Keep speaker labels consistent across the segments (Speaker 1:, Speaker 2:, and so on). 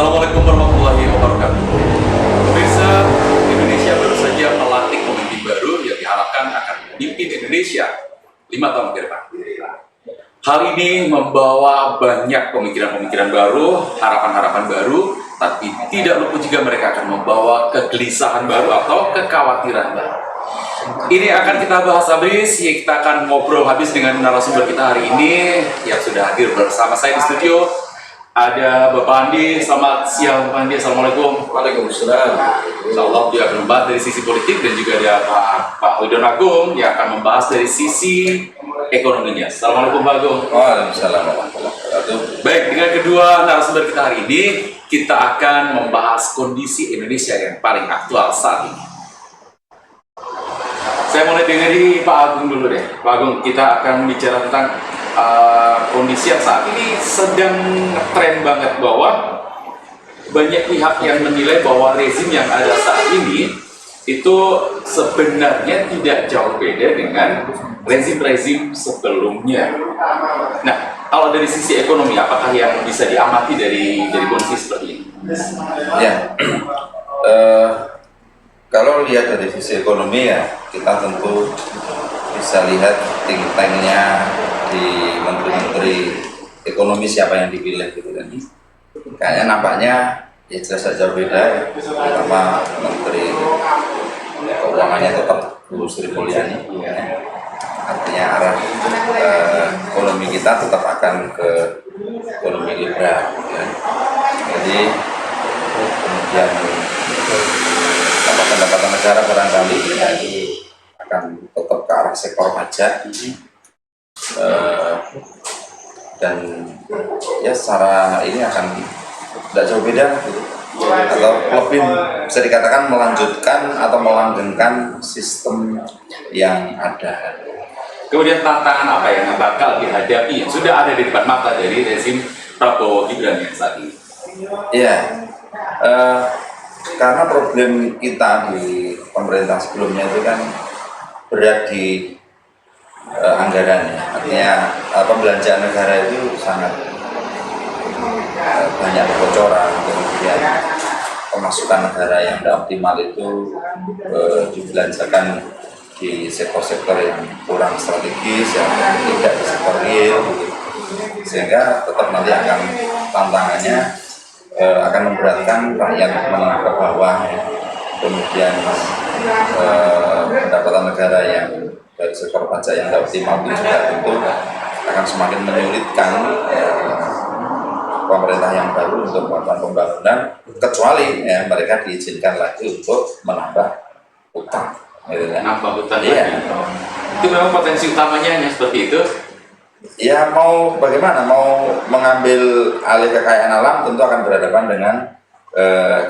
Speaker 1: Assalamualaikum warahmatullahi wabarakatuh. Pemirsa, Indonesia baru saja melantik pemimpin baru yang diharapkan akan memimpin Indonesia 5 tahun ke depan. Hal ini membawa banyak pemikiran-pemikiran baru, harapan-harapan baru, tapi tidak luput juga mereka akan membawa kegelisahan baru atau kekhawatiran baru. Ini akan kita bahas habis, kita akan ngobrol habis dengan narasumber kita hari ini yang sudah hadir bersama saya di studio. Ada Bapak Andi, selamat siang Bapak Andi, Assalamualaikum.
Speaker 2: Waalaikumsalam.
Speaker 1: Insyaallah dia akan membahas dari sisi politik dan juga ada Pak Widon Agung yang akan membahas dari sisi ekonominya. Assalamualaikum Pak Agung.
Speaker 2: Waalaikumsalam warahmatullahi wabarakatuh.
Speaker 1: Baik, dengan kedua narasumber kita hari ini, kita akan membahas kondisi Indonesia yang paling aktual saat ini. Saya mulai dari Pak Agung dulu deh. Pak Agung, kita akan bicara tentang kondisi yang saat ini sedang tren banget, bahwa banyak pihak yang menilai bahwa rezim yang ada saat ini itu sebenarnya tidak jauh beda dengan rezim-rezim sebelumnya. Nah, kalau dari sisi ekonomi, apakah yang bisa diamati dari kondisi seperti ini?
Speaker 2: Ya, kalau lihat dari sisi ekonomi ya, kita tentu bisa lihat think tank-nya di menteri-menteri ekonomi siapa yang dipilih gitu kan. Kayaknya nampaknya ya jelas saja beda ya. Pertama menteri keuangannya tetap Bu Sri Mulyani ya. Artinya arah ekonomi kita tetap akan ke ekonomi liberal ya. Jadi kemudian pendapatan negara barangkali ya, itu akan tetap ke arah sektor pajak. Dan ya secara ini akan tidak jauh beda gitu. Atau lebih bisa dikatakan melanjutkan atau melanggengkan sistem yang ada.
Speaker 1: Kemudian tantangan apa yang bakal dihadapi yang sudah ada di depan mata dari rezim Prabowo Gibran yang saat ini?
Speaker 2: Ya, karena problem kita di pemerintah sebelumnya itu kan berat di anggaran ya. Artinya pembelanjaan negara itu sangat banyak kebocoran, kemudian pemasukan negara yang tidak optimal itu dibelanjakan di sektor-sektor yang kurang strategis, yang tidak di sektor real gitu. Sehingga tetap nanti akan tantangannya akan memberatkan rakyat menengah ke bawah ya. Kemudian pendapatan negara yang dari sektor pajak yang tidak optimal itu juga tentu akan semakin menyulitkan pemerintah yang baru untuk melakukan pembangunan, kecuali ya, mereka diizinkan lagi untuk menambah utang.
Speaker 1: Nambah utang
Speaker 2: iya.
Speaker 1: lagi. Itu memang potensi utamanya hanya seperti itu.
Speaker 2: Ya mau bagaimana, mau mengambil alih kekayaan alam tentu akan berhadapan dengan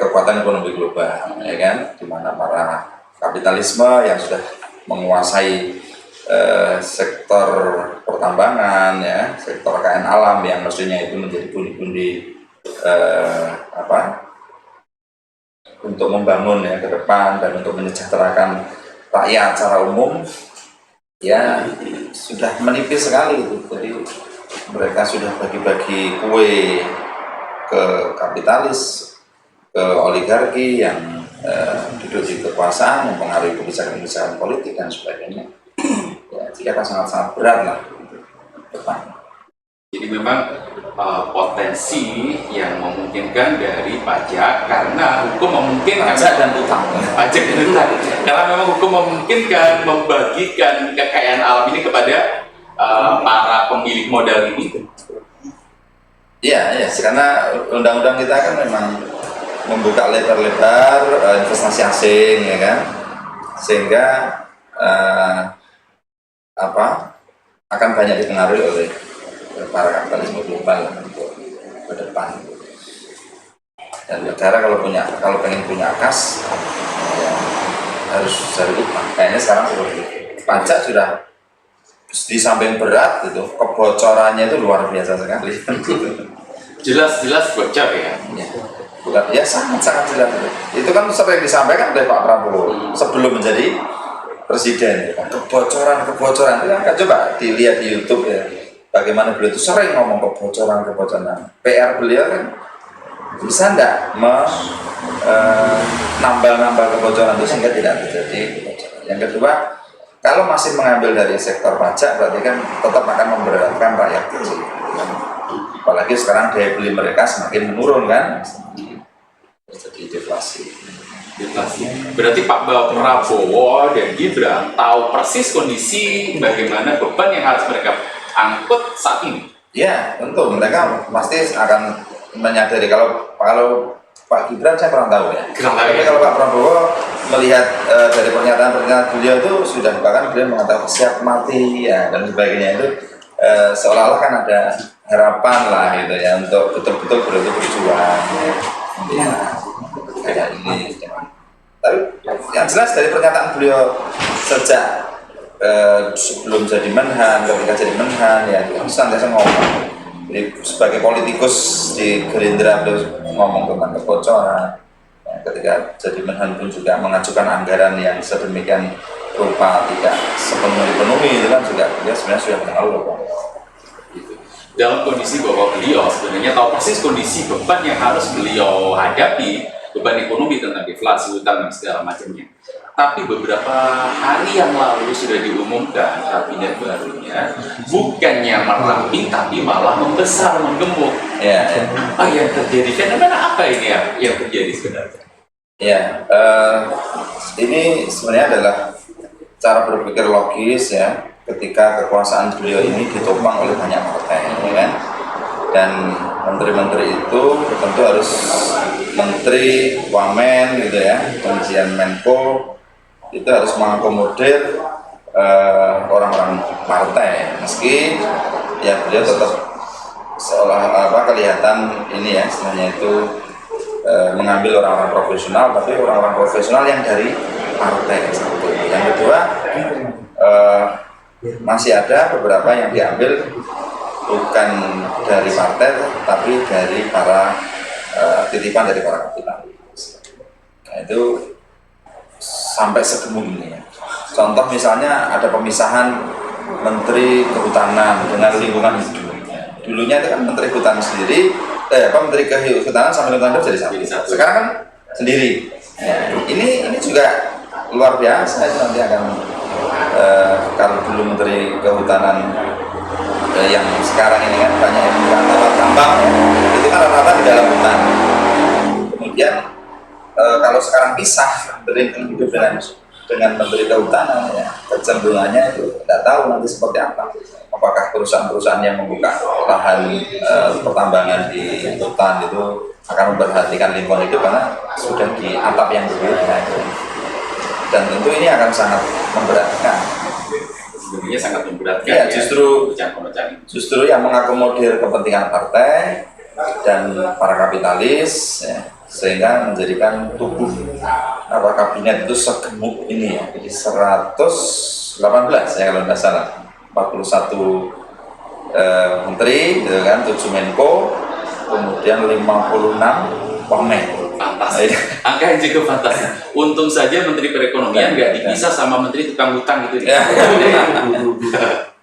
Speaker 2: kekuatan ekonomi global, ya kan, di mana para kapitalisme yang sudah menguasai sektor pertambangan, ya, sektor kekayaan alam yang mestinya itu menjadi pundi-pundi untuk membangun ya ke depan dan untuk menyejahterakan rakyat secara umum, ya sudah menipis sekali itu. Jadi mereka sudah bagi-bagi kue ke kapitalis, ke oligarki yang duduk di kekuasaan, mempengaruhi kebijakan-kebijakan politik dan sebagainya. Ya, jika akan sangat-sangat berat lah depan.
Speaker 1: Jadi memang potensi yang memungkinkan dari pajak, karena hukum memungkinkan
Speaker 2: Pajak dan utang.
Speaker 1: Pajak dan utang. Karena memang hukum memungkinkan membagikan kekayaan alam ini kepada para pemilik modal ini.
Speaker 2: Iya, ya, karena undang-undang kita kan memang membuka lebar-lebar investasi asing, ya kan, sehingga akan banyak dipengaruhi oleh para kapitalisme global untuk ke depan. Dan negara kalau pengen punya kas, ya, harus cari utang. Kayaknya sekarang seperti itu. Pajak sudah di samping berat itu, kebocorannya itu luar biasa sekali.
Speaker 1: Jelas-jelas bocor ya.
Speaker 2: Bukan, ya sangat-sangat jelas. Itu kan sering disampaikan oleh Pak Prabowo sebelum menjadi presiden. Kebocoran itu kan coba dilihat di YouTube ya. Bagaimana beliau itu sering ngomong kebocoran. PR beliau kan bisa enggak nambah kebocoran itu sehingga tidak terjadi kebocoran. Yang kedua, kalau masih mengambil dari sektor pajak berarti kan tetap akan memberatkan rakyat kecil. Apalagi sekarang daya beli mereka semakin menurun kan, terjadi deflasi.
Speaker 1: Berarti Pak Prabowo dan Gibran tahu persis kondisi bagaimana beban yang harus mereka angkut saat ini.
Speaker 2: Ya, tentu mereka pasti akan menyadari. Kalau Pak Gibran saya kurang tahu ya. Tapi kalau Pak Prabowo melihat dari pernyataan beliau itu sudah, bahkan beliau mengatakan siap mati ya dan sebagainya, itu seolah-olah kan ada harapan lah gitu ya untuk betul-betul berjuang ya, kayak ini. Tapi yang jelas dari pernyataan beliau sejak sebelum jadi Menhan, ketika jadi Menhan ya santai ngomong. Jadi sebagai politikus di Gerindra beliau ngomong tentang kebocoran. Ya, ketika jadi Menhan pun juga mengajukan anggaran yang sedemikian rupa tidak sepenuhnya dipenuhi, itu kan juga dia sebenarnya sudah tahu loh.
Speaker 1: Dalam kondisi bahwa beliau sebenarnya tahu persis kondisi beban yang harus beliau hadapi, beban ekonomi tentang deflasi, utang dan segala macamnya. Tapi beberapa hari yang lalu sudah diumumkan kabinet barunya bukannya meramping tapi malah membesar, menggemuk.
Speaker 2: Ya.
Speaker 1: Apa yang terjadi? Fenomena apa ini yang terjadi sebenarnya?
Speaker 2: Ya, ini sebenarnya adalah cara berpikir logis ya, ketika kekuasaan beliau ini ditopang oleh banyak partai, ya kan? Dan menteri-menteri itu tentu harus menteri, wamen gitu ya, kemudian Menko itu harus mengakomodir orang-orang partai, meski ya beliau tetap seolah kelihatan ini ya, sebenarnya itu mengambil orang-orang profesional, tapi orang-orang profesional yang dari partai. Satu. Yang kedua, masih ada beberapa yang diambil bukan dari partai, tapi dari para titipan dari para kapitalis. Nah, itu sampai segemuk ini ya. Contoh misalnya ada pemisahan Menteri Kehutanan dengan lingkungan hidup. Dulunya itu kan Menteri Kehutanan sendiri, Menteri Kehutanan sama lingkungan hidup jadi satu. Sekarang kan sendiri. Ya, ini juga luar biasa. Nanti akan kalau dulu Menteri Kehutanan yang sekarang ini kan banyak yang bukan tambang ya, itu kan rata-rata di dalam hutan. Kemudian kalau sekarang pisah Menteri Hidup dengan Menteri Kehutanan ya, kecenderungannya itu tidak tahu nanti seperti apa. Apakah perusahaan-perusahaan yang membuka lahan pertambangan di hutan itu akan memperhatikan lingkungan itu karena sudah di atap yang berbeda. Dan tentu ini akan sangat memberatkan.
Speaker 1: Sebenarnya sangat memberatkan
Speaker 2: ya, justru yang mengakomodir kepentingan partai dan para kapitalis ya, sehingga menjadikan tubuh kabinet itu segemuk ini ya. Jadi 118 ya kalau tidak salah, 41 menteri gitu kan, 7 Menko, kemudian 56 wamen.
Speaker 1: Fantastis. Angka yang cukup fantastis. Untung saja Menteri Perekonomian nggak dipisah sama Menteri Tukang Hutang gitu.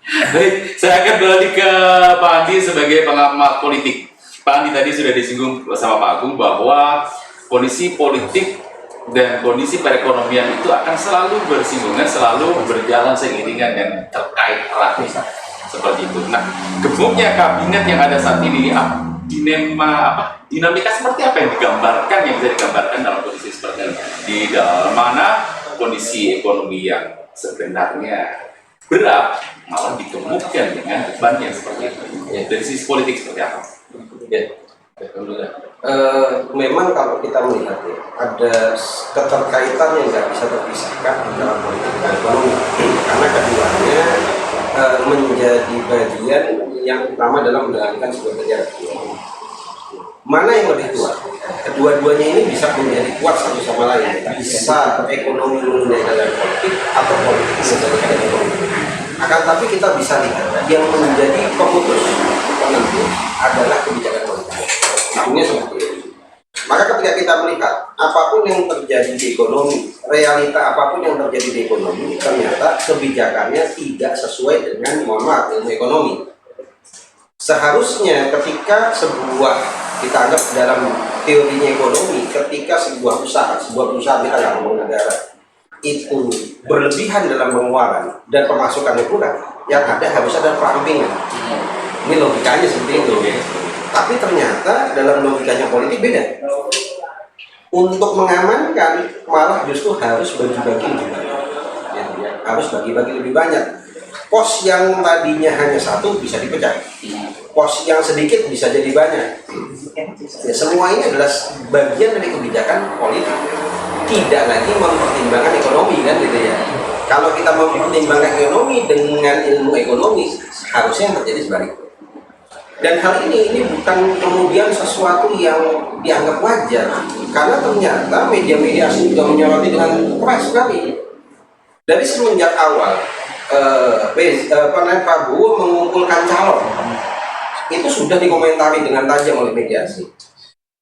Speaker 1: Baik, saya akan balik ke Pak Andi sebagai pengamat politik. Pak Andi tadi sudah disinggung sama Pak Agung bahwa kondisi politik dan kondisi perekonomian itu akan selalu bersinggungan, selalu berjalan seiringan dan terkait erat seperti itu. Nah, gemuknya kabinet yang ada saat ini, dinamika seperti apa yang digambarkan, yang bisa digambarkan dalam kondisi seperti ini? Di dalam mana kondisi ekonomi yang sebenarnya berat malah digemukkan dengan beban yang seperti itu. Dari sisi politik seperti apa?
Speaker 3: Ya, memang kalau kita melihat ya, ada keterkaitan yang nggak bisa terpisahkan antara politik dan ekonomi, karena keduanya menjadi bagian yang utama dalam menjalankan sebuah negara. Mana yang lebih kuat? Kedua-duanya ini bisa menjadi kuat satu sama lain. Bisa ekonomi mengendalikan politik atau politik mengendalikan ekonomi. Akan tapi kita bisa lihat yang menjadi pemutus penentu adalah kebijakan moneter. Tahunnya seperti itu. Maka ketika kita melihat apapun yang terjadi di ekonomi, realita apapun yang terjadi di ekonomi, ternyata kebijakannya tidak sesuai dengan ilmu ekonomi. Seharusnya ketika sebuah, kita anggap dalam teorinya ekonomi, ketika sebuah perusahaan kita nggak ngomong negara itu berlebihan dalam pengeluaran dan pemasukannya kurang, yang ada harus ada perampingan. Ini logikanya seperti itu. Tapi ternyata dalam logikanya politik beda. Untuk mengamankan malah justru harus bagi-bagi lebih banyak. Harus bagi-bagi lebih banyak. Pos yang tadinya hanya satu bisa dipecah. Pos yang sedikit bisa jadi banyak. Ya, semua ini adalah bagian dari kebijakan politik. Tidak lagi mempertimbangkan ekonomi kan gitu ya. Kalau kita mempertimbangkan ekonomi dengan ilmu ekonomi, harusnya yang terjadi sebaliknya. Dan hal ini bukan kemudian sesuatu yang dianggap wajar, karena ternyata media-media asing juga menyoroti dengan keras sekali. Dari semenjak awal Prabowo mengumpulkan calon, itu sudah dikomentari dengan tajam oleh media asing.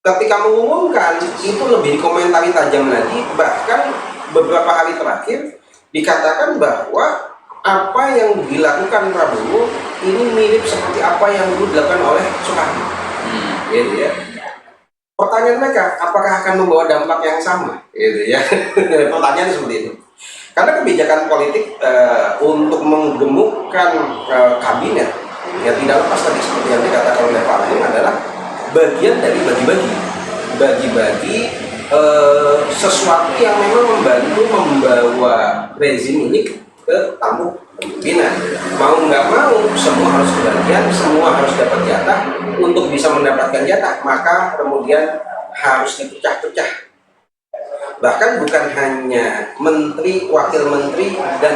Speaker 3: Ketika mengumumkan, itu lebih dikomentari tajam lagi. Bahkan beberapa hari terakhir dikatakan bahwa apa yang dilakukan Prabowo ini mirip seperti apa yang dulu dilakukan oleh Soekarno. Gitu ya. Pertanyaan mereka, apakah akan membawa dampak yang sama? Gitu ya. Pertanyaan seperti itu. Karena kebijakan politik untuk menggemukkan kabinet, ya tidak lepas tadi seperti yang dikatakan oleh Pak Alim, adalah bagian dari bagi-bagi sesuatu yang memang membantu membawa rezim ini ke tampuk pimpinan. Mau nggak mau, semua harus kebagian, semua harus dapat jatah. Untuk bisa mendapatkan jatah, maka kemudian harus dipecah-pecah. Bahkan bukan hanya menteri, wakil menteri, dan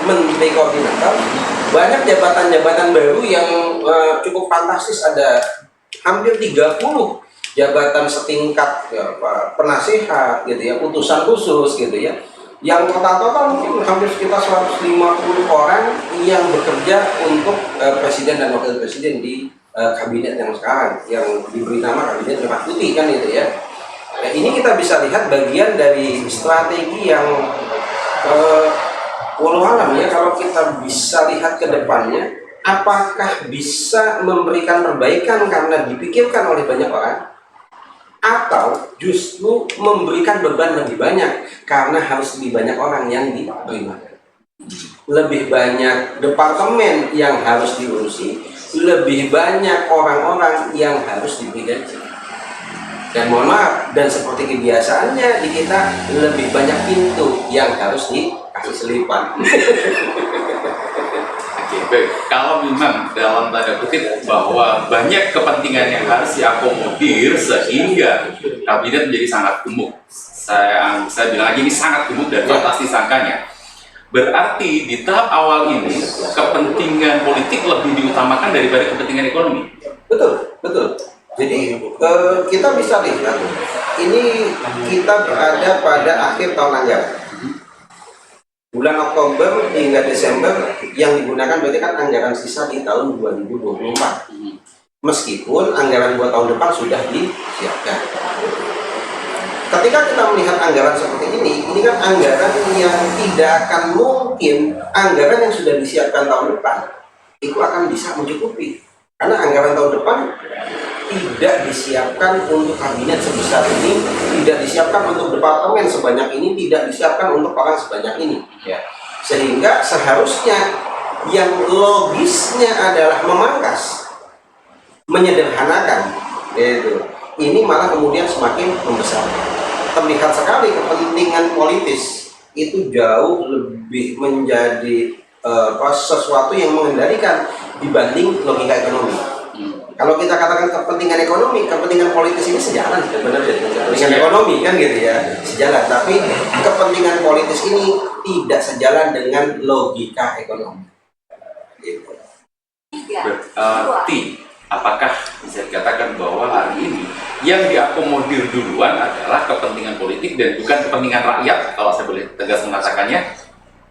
Speaker 3: menteri koordinator, banyak jabatan-jabatan baru yang cukup fantastis. Ada hampir 30 jabatan setingkat ya, penasehat gitu ya, utusan khusus gitu ya, yang total mungkin hampir sekitar 150 orang yang bekerja untuk presiden dan wakil presiden di kabinet yang sekarang, yang diberi nama kabinet Merah Putih kan gitu ya. Nah, ini kita bisa lihat bagian dari strategi yang walau alam ya, kalau kita bisa lihat ke depannya, apakah bisa memberikan perbaikan karena dipikirkan oleh banyak orang, atau justru memberikan beban lebih banyak karena harus lebih banyak orang yang diterima, lebih banyak departemen yang harus diurusi, lebih banyak orang-orang yang harus diberi gaji. Dan mohon maaf, dan seperti kebiasaannya di kita, lebih banyak pintu yang harus dikasih selipan.
Speaker 1: Baik, kalau memang dalam tanda kutip bahwa banyak kepentingan yang harus diakomodir sehingga kabinet menjadi sangat gemuk, saya bilang lagi ini sangat gemuk dan fantastis angkanya. Berarti di tahap awal ini kepentingan politik lebih diutamakan daripada kepentingan ekonomi.
Speaker 3: Betul. Jadi kita bisa lihat, ini kita berada pada akhir tahun anggaran. Bulan Oktober hingga Desember yang digunakan berarti kan anggaran sisa di tahun 2024. Meskipun anggaran buat tahun depan sudah disiapkan. Ketika kita melihat anggaran seperti ini kan anggaran yang tidak akan mungkin anggaran yang sudah disiapkan tahun depan itu akan bisa mencukupi. Karena anggaran tahun depan tidak disiapkan untuk kabinet sebesar ini, tidak disiapkan untuk departemen sebanyak ini, tidak disiapkan untuk orang sebanyak ini. Ya. Sehingga seharusnya yang logisnya adalah memangkas, menyederhanakan, gitu. Ini malah kemudian semakin membesar. Terlihat sekali kepentingan politis itu jauh lebih menjadi sesuatu yang mengendalikan dibanding logika ekonomi. Kalau kita katakan kepentingan ekonomi, kepentingan politis ini sejalan sebenarnya dengan kepentingan ekonomi kan gitu ya, sejalan. Tapi kepentingan politis ini tidak sejalan dengan logika ekonomi. Gitu.
Speaker 1: Berarti apakah bisa dikatakan bahwa hari ini yang diakomodir duluan adalah kepentingan politik dan bukan kepentingan rakyat, kalau saya boleh tegas mengatakannya?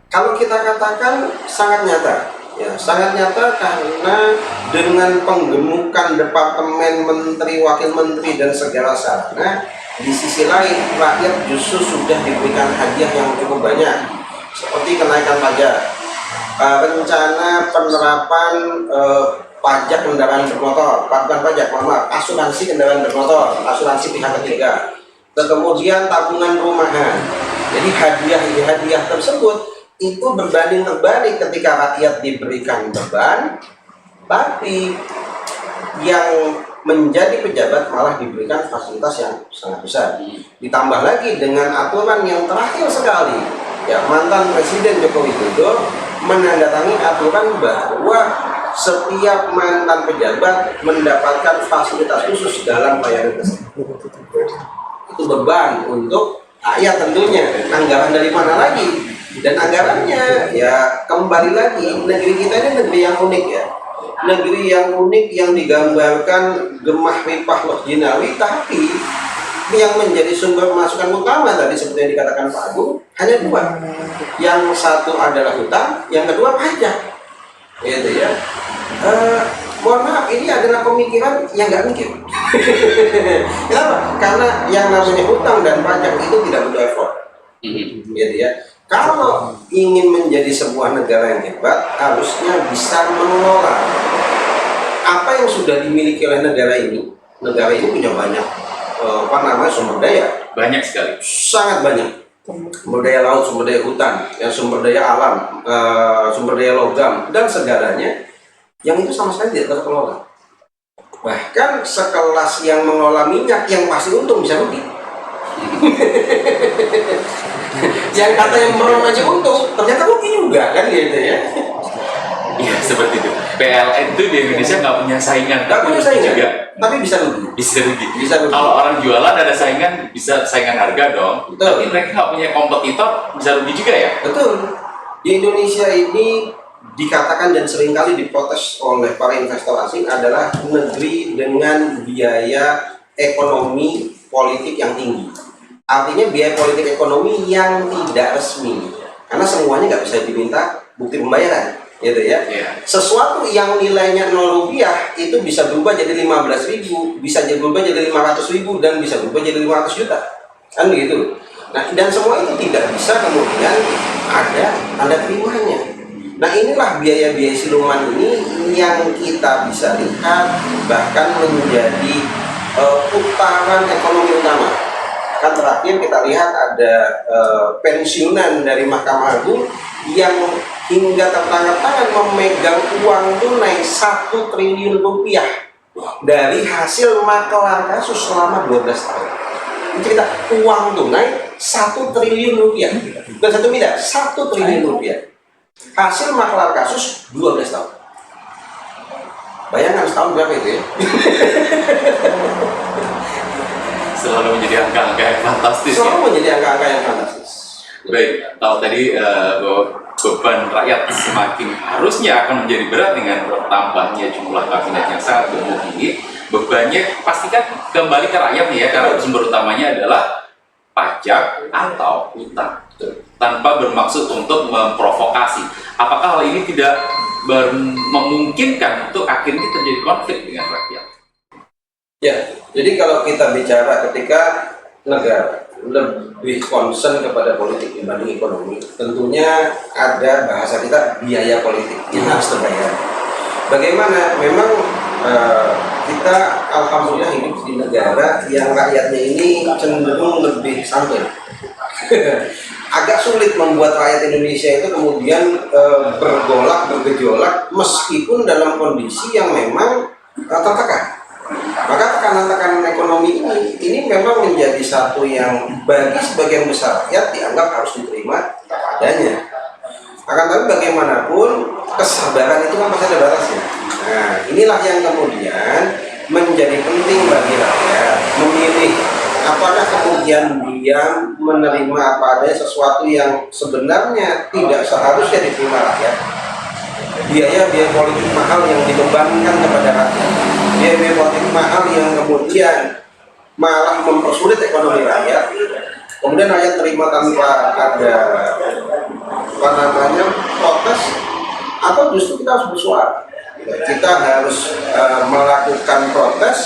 Speaker 3: Kalau kita katakan sangat nyata. Ya, sangat nyata karena dengan penggemukan departemen menteri, wakil menteri, dan segala sarana, di sisi lain rakyat justru sudah diberikan hadiah yang cukup banyak, seperti kenaikan pajak, rencana penerapan pajak kendaraan bermotor, bukan pajak, maaf, asuransi kendaraan bermotor, asuransi pihak ketiga, kemudian tabungan rumahan. Jadi hadiah tersebut itu berbanding terbalik ketika rakyat diberikan beban, tapi yang menjadi pejabat malah diberikan fasilitas yang sangat besar. Ditambah lagi dengan aturan yang terakhir sekali, ya, mantan Presiden Joko Widodo menandatangani aturan bahwa setiap mantan pejabat mendapatkan fasilitas khusus dalam pelayanan kesehatan. Itu beban untuk rakyat tentunya. Anggaran dari mana lagi? Dan anggarannya ya kembali lagi, negeri kita ini negeri yang unik ya. Negeri yang unik yang digambarkan gemah ripah loh jinawi, tapi yang menjadi sumber masukan utama tadi seperti yang dikatakan Pak Agung hanya dua. Yang satu adalah hutang, yang kedua pajak. Gitu ya. Mohon maaf, ini adalah pemikiran yang nggak mikir. Kenapa? Karena yang namanya hutang dan pajak itu tidak butuh effort. Gitu ya. Kalau ingin menjadi sebuah negara yang hebat, harusnya bisa mengelola apa yang sudah dimiliki oleh negara ini. Negara ini punya banyak sumber daya.
Speaker 1: Banyak sekali.
Speaker 3: Sangat banyak. Sumber daya laut, sumber daya hutan, ya, sumber daya alam, sumber daya logam, dan segalanya yang itu sama sekali tidak terkelola. Bahkan sekelas yang mengelola minyak yang pasti untung bisa rugi. Yang katanya merem aja untung, ternyata rugi juga kan gitu ya.
Speaker 1: Iya, seperti itu. PLN itu di Indonesia nggak punya saingan,
Speaker 3: Nggak punya saingan
Speaker 1: juga.
Speaker 3: tapi bisa rugi.
Speaker 1: Bisa rugi.
Speaker 3: Bisa rugi.
Speaker 1: Kalau orang jualan ada saingan, bisa saingan harga dong.
Speaker 3: Betul.
Speaker 1: Tapi mereka nggak punya kompetitor, bisa rugi juga ya.
Speaker 3: Betul. Di Indonesia ini dikatakan dan seringkali diprotes oleh para investor asing adalah negeri dengan biaya ekonomi politik yang tinggi. Artinya biaya politik ekonomi yang tidak resmi, karena semuanya nggak bisa diminta bukti pembayaran, gitu ya. Sesuatu yang nilainya 0 rupiah itu bisa berubah jadi 15.000, bisa berubah jadi 500.000, dan bisa berubah jadi 500 juta, kan begitu. Nah, dan semua itu tidak bisa kemudian ada tanda terimanya. Nah, inilah biaya-biaya siluman ini yang kita bisa lihat bahkan menjadi putaran ekonomi utama. Kan terakhir kita lihat ada pensiunan dari Mahkamah Agung yang hingga tertangkap tangan memegang uang tunai 1 triliun rupiah dari hasil makelar kasus selama 12 tahun. Ini kita uang tunai 1 triliun rupiah, bukan 1 miliar, 1 triliun rupiah. Hasil makelar kasus 12 tahun. Bayangkan setahun berapa itu ya?
Speaker 1: Selalu menjadi angka-angka yang fantastis.
Speaker 3: Selalu
Speaker 1: Ya?
Speaker 3: menjadi angka-angka yang fantastis.
Speaker 1: Baik, kalau tadi bahwa beban rakyat semakin harusnya akan menjadi berat dengan bertambahnya jumlah kabinet yang sangat gemuk ini, bebannya pastikan kembali ke rakyat nih ya, karena sumber utamanya adalah pajak atau hutang, tanpa bermaksud untuk memprovokasi. Apakah hal ini tidak memungkinkan untuk akhirnya terjadi konflik dengan rakyat?
Speaker 3: Ya, jadi kalau kita bicara ketika negara lebih concern kepada politik dibanding ekonomi, tentunya ada bahasa kita biaya politik yang harus terbayar. Bagaimana? Memang kita alhamdulillah hidup di negara yang rakyatnya ini cenderung lebih santai. Agak sulit membuat rakyat Indonesia itu kemudian bergejolak meskipun dalam kondisi yang memang tertekan. Maka tekanan-tekanan ekonomi ini memang menjadi satu yang bagi sebagian besar rakyat dianggap harus diterima adanya. Akan tapi bagaimanapun kesabaran itu kan pasti ada batasnya. Nah, inilah yang kemudian menjadi penting bagi rakyat memilih apakah kemudian dia menerima apa adanya sesuatu yang sebenarnya tidak seharusnya diterima rakyat. Biaya-biaya politik mahal yang dibebankan kepada rakyat, biaya-biaya politik mahal yang kemudian malah mempersulit ekonomi rakyat, kemudian rakyat terima tanpa ada protes, atau justru kita harus bersuara. Kita harus melakukan protes,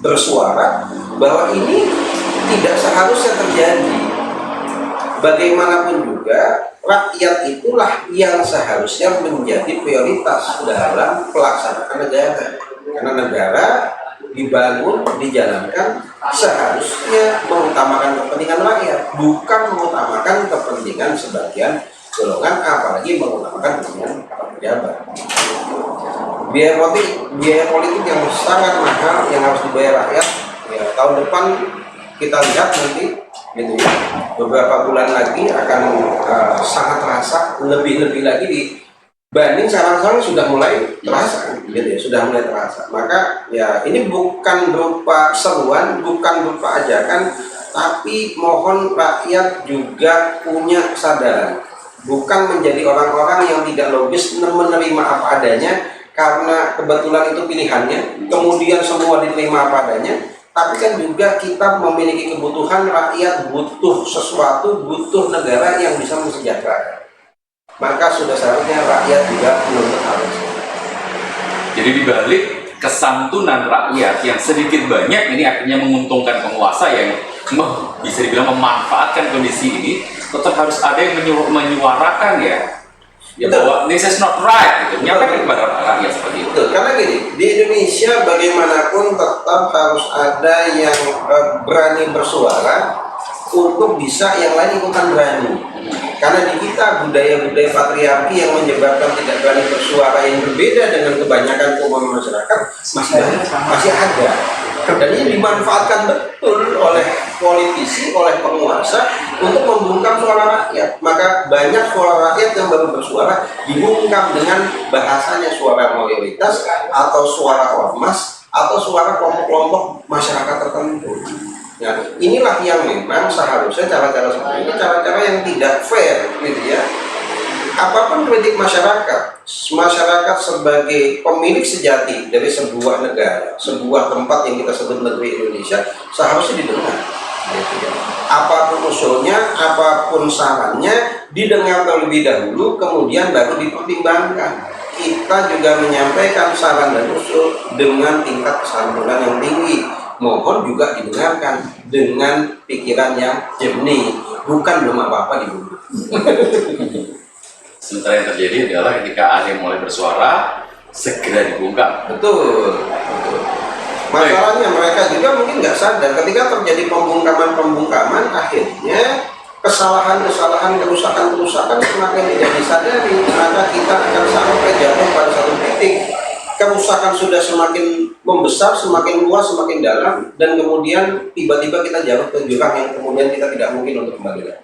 Speaker 3: bersuara bahwa ini tidak seharusnya terjadi. bagaimanapun juga rakyat itulah yang seharusnya menjadi prioritas dalam pelaksanaan negara. Karena negara dibangun, dijalankan seharusnya mengutamakan kepentingan rakyat, bukan mengutamakan kepentingan sebagian golongan, apalagi mengutamakan kepentingan pejabat. Biaya politik yang sangat mahal yang harus dibayar rakyat. Ya, tahun depan kita lihat nanti, gitu ya, beberapa bulan lagi akan sangat terasa, lebih lagi dibanding sekarang sudah mulai terasa, gitu ya, sudah mulai terasa. Maka ya ini bukan berupa seruan, bukan berupa ajakan, tapi mohon rakyat juga punya kesadaran, bukan menjadi orang-orang yang tidak logis menerima apa adanya karena kebetulan itu pilihannya, kemudian semua diterima apa adanya. Tapi kan juga kita memiliki kebutuhan, rakyat butuh sesuatu, butuh negara yang bisa mensejahterakan. Maka sudah seharusnya rakyat juga menuntut hal itu.
Speaker 1: Jadi dibalik kesantunan rakyat yang sedikit banyak ini akhirnya menguntungkan penguasa yang bisa dibilang memanfaatkan kondisi ini, tetap harus ada yang menyuarakan ya bahwa this is not right, gitu, menyampaikan kepada rakyat seperti itu.
Speaker 3: Betul, karena gini, di Indonesia bagaimanapun tetap harus ada yang berani bersuara untuk bisa yang lain ikutan berani. Karena di kita budaya-budaya patriarki yang menyebabkan tidak berani bersuara yang berbeda dengan kebanyakan umum masyarakat masih ada. Dan ini dimanfaatkan betul oleh politisi, oleh penguasa untuk membungkam suara rakyat. Maka banyak suara rakyat yang baru bersuara dibungkam dengan bahasanya suara mayoritas atau suara ormas atau suara kelompok-kelompok masyarakat tertentu. Nah, inilah yang memang seharusnya cara-cara seperti ini, cara-cara yang tidak fair, gitu ya. Apapun kritik masyarakat sebagai pemilik sejati dari sebuah negara, sebuah tempat yang kita sebut negeri Indonesia, seharusnya didengar. Gitu ya. Apapun usulnya, apapun sarannya, didengar terlebih dahulu, kemudian baru dipertimbangkan. Kita juga menyampaikan saran dan usul dengan tingkat kesantunan yang tinggi. Mohon juga didengarkan dengan pikiran yang jernih, bukan belum apa-apa dibunuh.
Speaker 1: Sementara yang terjadi adalah ketika ada yang mulai bersuara, segera dibungkam.
Speaker 3: Betul. Masalahnya mereka juga mungkin nggak sadar ketika terjadi pembungkaman, akhirnya kesalahan-kesalahan, kerusakan-kerusakan semakin tidak disadari, maka kita akan sampai jatuh pada satu titik. Kerusakan sudah semakin membesar, semakin luas, semakin dalam, dan kemudian tiba-tiba kita jatuh ke jurang yang kemudian kita tidak mungkin untuk kembali lagi.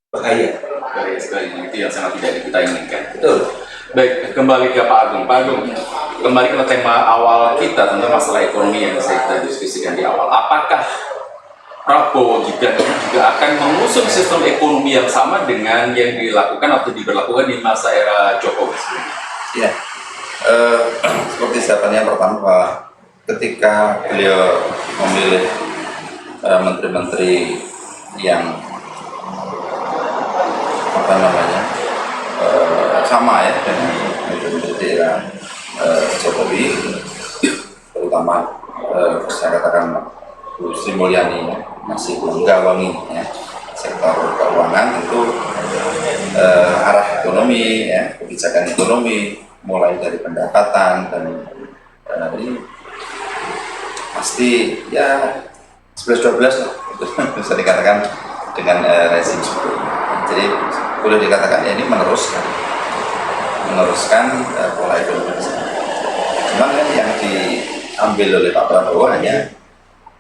Speaker 3: Bahaya.
Speaker 1: Bahaya sekali, itu yang sangat tidak kita inginkan.
Speaker 3: Betul.
Speaker 1: Baik, kembali ke Pak Agung. Pak Agung, kembali ke tema awal kita tentang masalah ekonomi yang kita diskusikan di awal. Apakah Prabowo juga akan mengusung sistem ekonomi yang sama dengan yang dilakukan atau diberlakukan di masa era Jokowi sebelumnya?
Speaker 2: Ya. Seperti jawabannya pertama, Pak, ketika beliau memilih menteri-menteri yang apa namanya sama ya dengan menteri-menteri era Jokowi, terutama saya katakan Bu Sri Mulyani ya, masih menggawangi ya, sektor keuangan, tentu arah ekonomi ya, kebijakan ekonomi mulai dari pendapatan dan ini pasti ya 11-12 lah bisa dikatakan dengan rezim sebelumnya. Jadi boleh dikatakan ya ini meneruskan pola ekonomi. Cuman kan yang diambil oleh Pak Prabowo hanya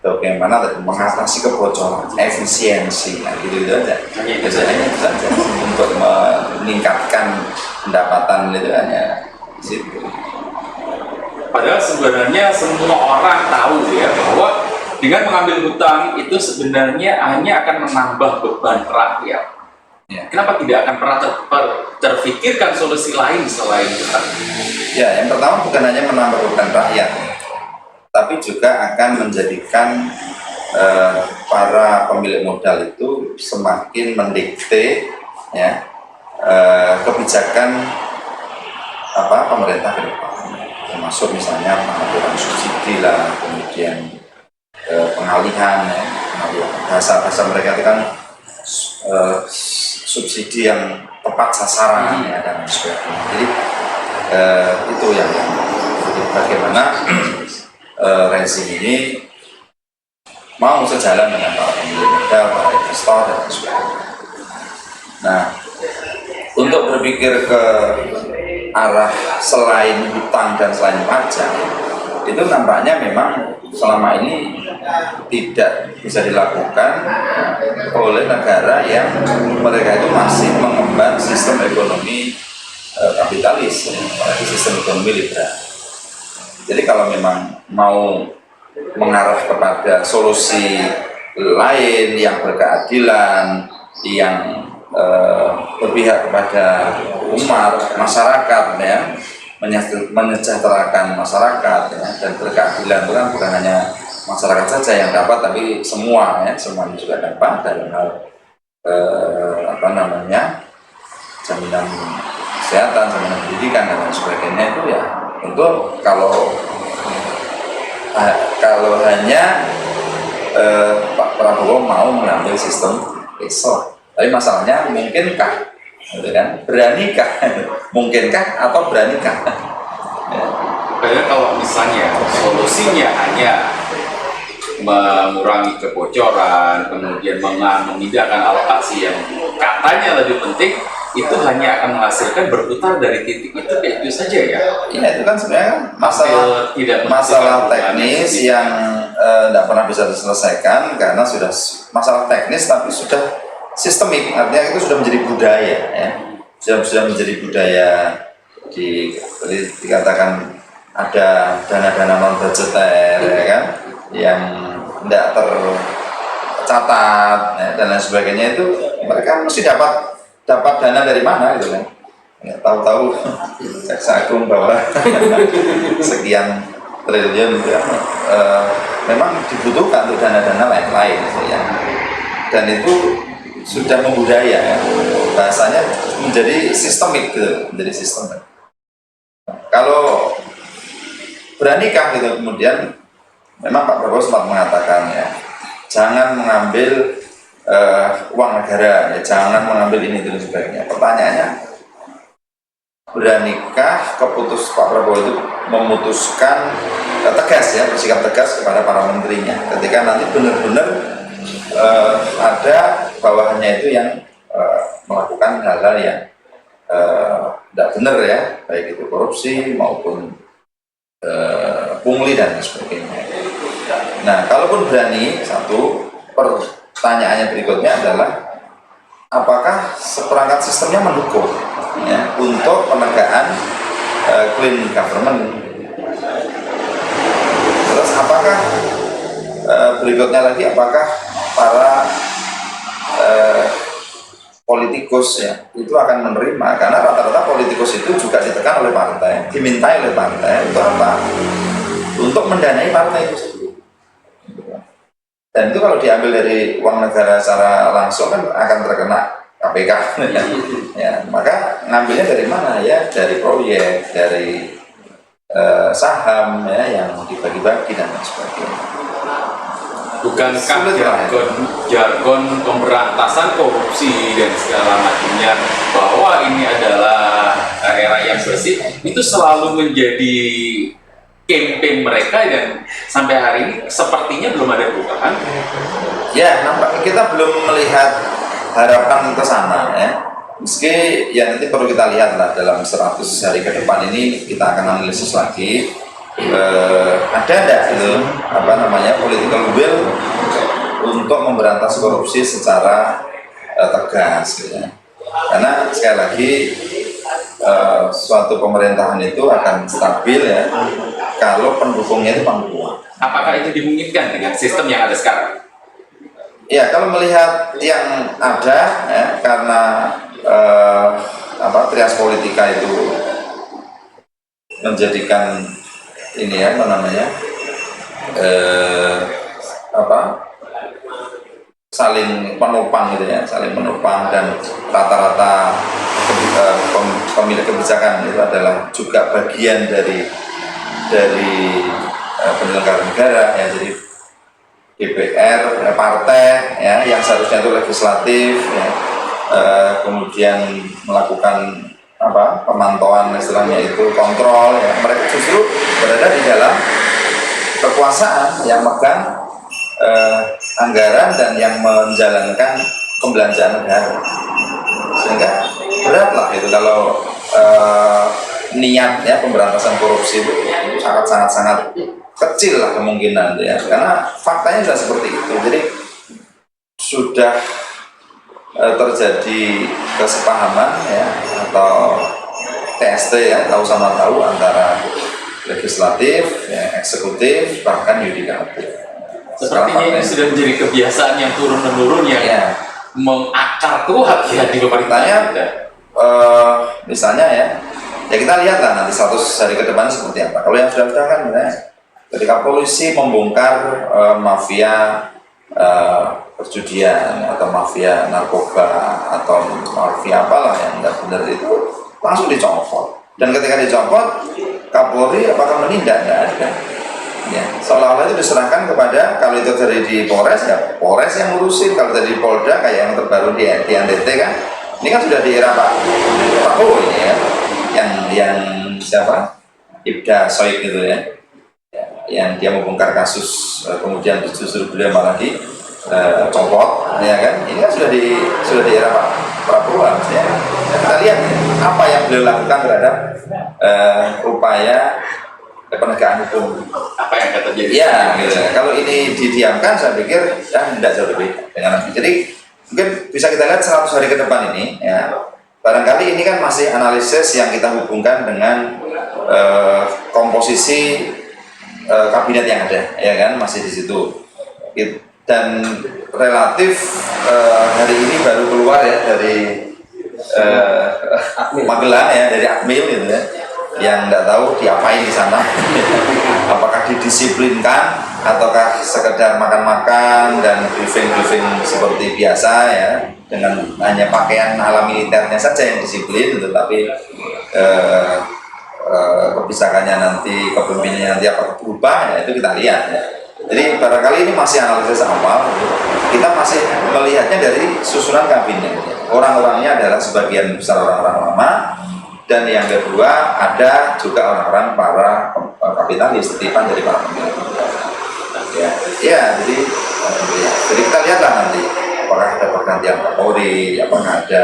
Speaker 2: bagaimana tadi mengatasi kebocoran, efisiensi, nah gitu aja. Biasanya bisa untuk meningkatkan pendapatan itu hanya di situ.
Speaker 1: Padahal sebenarnya semua orang tahu ya bahwa dengan mengambil hutang itu sebenarnya hanya akan menambah beban rakyat.
Speaker 2: Ya.
Speaker 1: Kenapa tidak akan pernah terfikirkan solusi lain selain hutang?
Speaker 2: Ya, yang pertama bukan hanya menambah beban rakyat, tapi juga akan menjadikan para pemilik modal itu semakin mendikte ya kebijakan pemerintah ke depan, termasuk misalnya pengaturan subsidi lah, kemudian pengalihan ya, bahasa mereka itu kan subsidi yang tepat sasaran ya dan sebagainya. Jadi itu yang jadi bagaimana rezim ini mau sejalan dengan para pemilik modal, para investor dan sebagainya. Nah, untuk berpikir ke arah selain hutang dan selain pajak, itu nampaknya memang selama ini tidak bisa dilakukan oleh negara yang mereka itu masih mengemban sistem ekonomi kapitalis, sistem ekonomi liberal. Jadi kalau memang mau mengarah kepada solusi lain yang berkeadilan, yang berpihak kepada umat, masyarakat, ya, menyejahterakan masyarakat, ya, dan berkeadilan itu kan bukan hanya masyarakat saja yang dapat, tapi semua, ya, semuanya juga dapat dalam hal jaminan kesehatan, jaminan pendidikan dan lain sebagainya. Itu ya tentu kalau hanya Pak Prabowo mau mengambil sistem ESO, tapi masalahnya mungkinkah, gitu kan? Beranikah? Mungkinkah atau beranikah?
Speaker 1: Padahal kalau misalnya solusinya hanya mengurangi kebocoran, kemudian memindahkan alokasi yang katanya lebih penting, itu hanya akan menghasilkan berputar dari titik itu kayak itu saja ya.
Speaker 2: Iya, itu kan sebenarnya masalah teknis yang tidak pernah bisa diselesaikan karena sudah masalah teknis tapi sudah sistemik, artinya itu sudah menjadi budaya, ya. Sudah menjadi budaya dikatakan ada dana-dana non budgeter, ya kan, yang tidak tercatat, ya, dan lain sebagainya. Itu mereka mesti dapat dana dari mana gitu kan? Ya, tahu-tahu Jaksa Agung bahwa sekian triliun ya, memang dibutuhkan untuk dana-dana lain-lain, ya. Dan itu sudah membudaya, ya. Bahasanya menjadi sistemik gitu, menjadi sistemik. Kalau beranikah gitu, kemudian memang Pak Prabowo sempat mengatakan, ya, jangan mengambil uang negara, ya, jangan mengambil ini dan sebagainya. Pertanyaannya, beranikah Pak Prabowo itu memutuskan tegas, ya, bersikap tegas kepada para menterinya ketika nanti benar-benar ada bawahannya itu yang melakukan hal-hal yang tidak benar, ya, baik itu korupsi maupun pungli dan sebagainya. Nah, kalaupun berani, satu, pertanyaannya berikutnya adalah apakah seperangkat sistemnya mendukung, ya, untuk penegakan clean government. Terus apakah berikutnya lagi, apakah para politikus, ya, itu akan menerima, karena rata-rata politikus itu juga ditekan oleh partai, dimintai oleh partai untuk apa? Untuk mendanai partai itu sendiri. Dan itu kalau diambil dari uang negara secara langsung kan akan terkena KPK. Ya, maka ngambilnya dari mana, ya? Dari proyek, dari saham, ya, yang dibagi-bagi dan sebagainya.
Speaker 1: Bukankah jargon pemberantasan korupsi dan segala macamnya bahwa ini adalah era yang bersih, itu selalu menjadi campaign mereka, dan sampai hari ini sepertinya belum ada perubahan.
Speaker 2: Ya, nampaknya kita belum melihat harapan ke sana, ya. Meski ya nanti perlu kita lihat lah dalam 100 hari ke depan ini, kita akan analisis lagi ada enggak itu political will untuk memberantas korupsi secara tegas, gitu, ya. Karena sekali lagi suatu pemerintahan itu akan stabil, ya, kalau pendukungnya itu kuat.
Speaker 1: Apakah itu dimungkinkan dengan sistem yang ada sekarang?
Speaker 2: Ya, kalau melihat yang ada, ya, karena trias politika itu menjadikan ini, ya, saling menopang, gitu, ya, saling menopang, dan rata-rata pemilik kebijakan itu adalah juga bagian dari penyelenggara negara, ya. Jadi DPR, partai ya, yang seharusnya itu legislatif ya, kemudian melakukan pemantauan istilahnya itu kontrol ya, mereka justru berada di dalam kekuasaan yang megang anggaran dan yang menjalankan pembelanjaan negara, sehingga berat lah itu kalau niatnya pemberantasan korupsi itu sangat kecil lah kemungkinan ya, karena faktanya sudah seperti itu. Jadi sudah terjadi kesepahaman ya, atau TST ya, tahu sama tahu antara legislatif, ya, eksekutif, bahkan yudikatif.
Speaker 1: Sepertinya ini sudah menjadi kebiasaan yang turun-menurun yang
Speaker 2: ya,
Speaker 1: mengakar kuat ya di pemerintahan kita.
Speaker 2: Misalnya ya kita lihatlah nanti 100 hari ke depan seperti apa. Kalau yang sudah kan ketika polisi membongkar mafia perjudian atau mafia narkoba atau mafia apalah yang nggak benar itu langsung dicopot. Dan ketika dicopot, Kapolri apakah menindak? Nggak ada. Ya, seolah-olah itu diserahkan kepada, kalau itu dari di Polres ya Polres yang ngurusin, kalau dari Polda kayak yang terbaru di NTT kan, ini kan sudah di era Pak Prabowo ini ya, yang siapa, Ibda Soik gitu ya, yang dia membongkar kasus kemudian justru beliau malah dicopot ya kan, ini kan sudah di era Pak Prabowo ya. Kita lihat apa yang beliau lakukan terhadap upaya penegakan hukum,
Speaker 1: Apa yang akan terjadi?
Speaker 2: ya gitu. Kalau ini didiamkan saya pikir ya tidak jauh lebih dengan nanti. Jadi mungkin bisa kita lihat 100 hari ke depan ini ya, barangkali ini kan masih analisis yang kita hubungkan dengan komposisi kabinet yang ada ya kan, masih di situ. Dan relatif hari ini baru keluar ya dari Magelang ya, dari Akmil gitu ya, yang nggak tahu diapain di sana. Apakah didisiplinkan ataukah sekedar makan-makan dan briefing seperti biasa ya, dengan hanya pakaian ala militernya saja yang disiplin, tetapi kebijakannya nanti, kepemimpinannya nanti apakah berubah ya, itu kita lihat ya. Jadi barangkali ini masih analisis awal, kita masih melihatnya dari susunan kabinet. Orang-orangnya adalah sebagian besar orang-orang lama, dan yang kedua ada juga orang-orang para kapitalis, titipan dari para pemilik. Ya, jadi kita lihatlah nanti apakah ada pergantian Kapolri, apakah ada,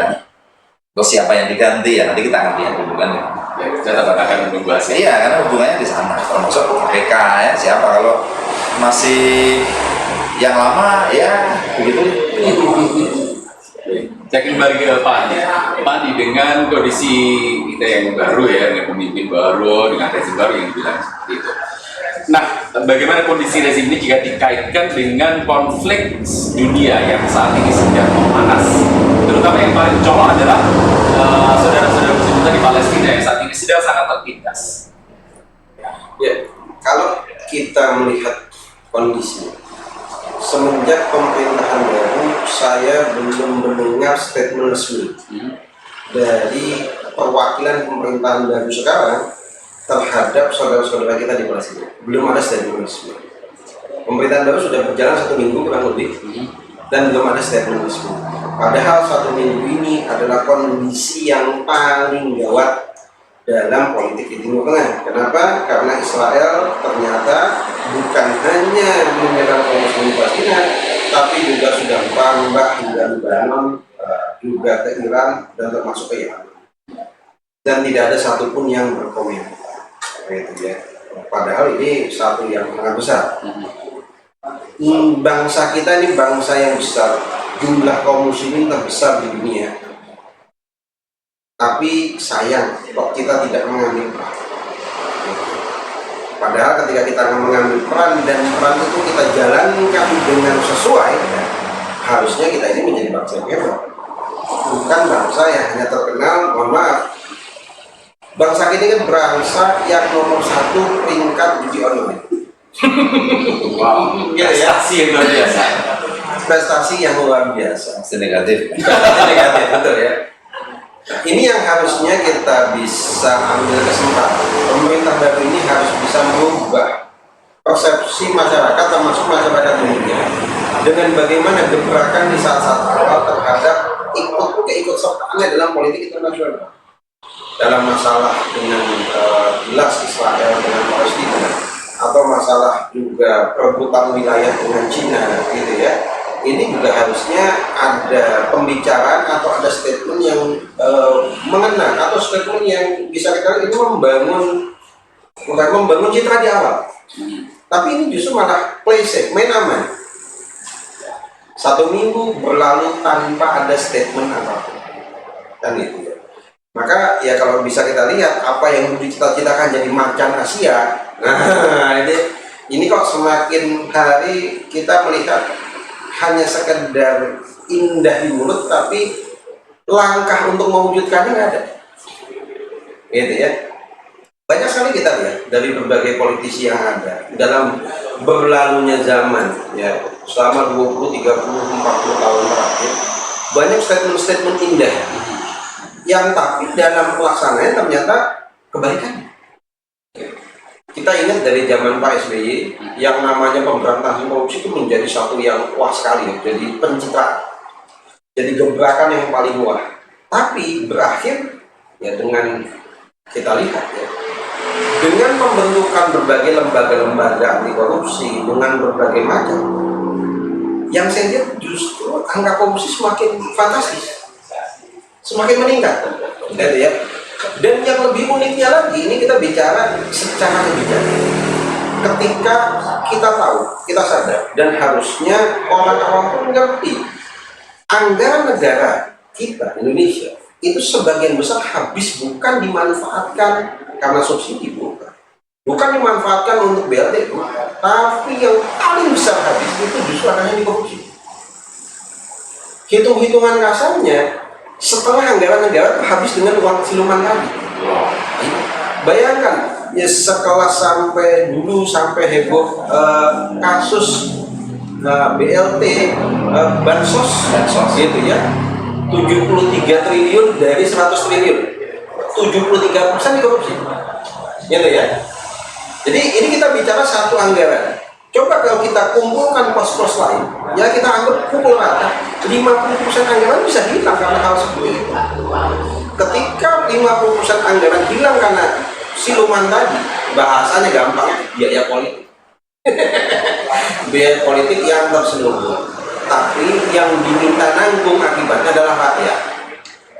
Speaker 2: terus siapa yang diganti ya, nanti kita akan lihat hubungannya.
Speaker 1: Ya, kita tetap akan membahas.
Speaker 2: Iya, karena hubungannya di sana, termasuk KPK ya, siapa kalau masih yang lama ya begitu.
Speaker 1: Saya kembali ke Pak Andi. Pak Andi, dengan kondisi kita yang baru ya, dengan pemimpin baru, dengan rezim baru yang dibilang seperti itu. Nah, bagaimana kondisi rezim ini jika dikaitkan dengan konflik dunia yang saat ini sedang memanas? Terutama yang paling colok adalah saudara-saudara muslim kita di Palestina yang saat ini sedang sangat tertindas.
Speaker 3: Ya, kalau kita melihat kondisi semenjak pemerintahan baru, saya belum mendengar statement resmi dari perwakilan pemerintahan baru sekarang terhadap saudara-saudara kita di Palestina. Belum ada statement resmi. Pemerintahan baru sudah berjalan 1 minggu kurang lebih, dan belum ada statement resmi. Padahal 1 minggu ini adalah kondisi yang paling gawat dalam politik di Timur Tengah. Kenapa? Karena Israel ternyata bukan hanya menyerang kaum muslimin Palestina, tapi juga sudah merambah hingga Lebanon, juga ke Iran, dan termasuk ke Yemen. Dan tidak ada satupun yang berkomentar. Gitu ya. Padahal ini satu yang sangat besar. Bangsa kita ini bangsa yang besar, jumlah kaum muslimin terbesar di dunia. Tapi sayang, kok kita tidak mengambil peran. Padahal ketika kita mengambil peran dan peran itu kita jalankan dengan sesuai, ya, harusnya kita ini menjadi bangsa yang hebat. Bukan bangsa yang hanya terkenal, mohon maaf, bangsa ini kan bangsa yang nomor 1 peringkat judi online.
Speaker 1: Wow, prestasi yang luar biasa.
Speaker 3: Prestasi yang luar biasa.
Speaker 2: Pasti negatif.
Speaker 3: Negatif, betul ya. Ini yang harusnya kita bisa ambil kesempatan. Pemerintah baru ini harus bisa merubah persepsi masyarakat termasuk masyarakat dunia dengan bagaimana gebrakan di saat-saat awal terhadap keikutsertaannya dalam politik internasional, dalam masalah dengan jelas Israel dengan Palestina, atau masalah juga perebutan wilayah dengan Cina gitu ya. Ini juga harusnya ada pembicaraan atau ada statement yang mengena, atau statement yang bisa kita itu membangun citra di awal. Tapi ini justru malah play safe, main aman. 1 minggu berlalu tanpa ada statement apapun, kan itu ya. Maka ya kalau bisa kita lihat apa yang dicita-citakan jadi macan Asia, nah ini kok semakin hari kita melihat hanya sekedar indah di mulut, tapi langkah untuk mewujudkannya nggak ada, gitu ya. Banyak sekali kita lihat dari berbagai politisi yang ada dalam berlalunya zaman ya, selama 20, 30, 40 tahun terakhir, banyak statement-statement indah yang tapi dalam pelaksanaannya ternyata kebalikannya. Kita ingat dari zaman Pak SBY yang namanya pemberantasan korupsi itu menjadi satu yang wah sekali ya, jadi pencitraan, jadi gebrakan yang paling wah. Tapi berakhir ya dengan kita lihat ya, dengan pembentukan berbagai lembaga-lembaga anti korupsi dengan berbagai macam, yang saya lihat justru angka korupsi semakin fantastis, semakin meningkat, gitu ya. Dan yang lebih uniknya lagi, ini kita bicara secara kebijakan. Ketika kita tahu, kita sadar, dan harusnya orang-orang pun mengerti, anggaran negara kita Indonesia itu sebagian besar habis bukan dimanfaatkan karena subsidi, bukan dimanfaatkan untuk BLT, tapi yang paling besar habis itu justru adanya di korupsi. Hitung-hitungan kasarnya, setelah anggaran negara habis dengan uang siluman tadi. Bayangkan ya, sekelas sampai heboh kasus BLT bansos gitu ya, 73 triliun dari 100 triliun, 73% dikorupsi, gitu ya. Jadi ini kita bicara satu anggaran. Coba kalau kita kumpulkan pos-pos lain, ya kita anggap pukul rata, 50% anggaran bisa hilang karena hal seperti itu. Ketika 50% anggaran hilang karena siluman tadi, bahasanya gampang, biaya politik. Biaya politik yang terselubung. Tapi yang diminta nanggung akibatnya adalah rakyat.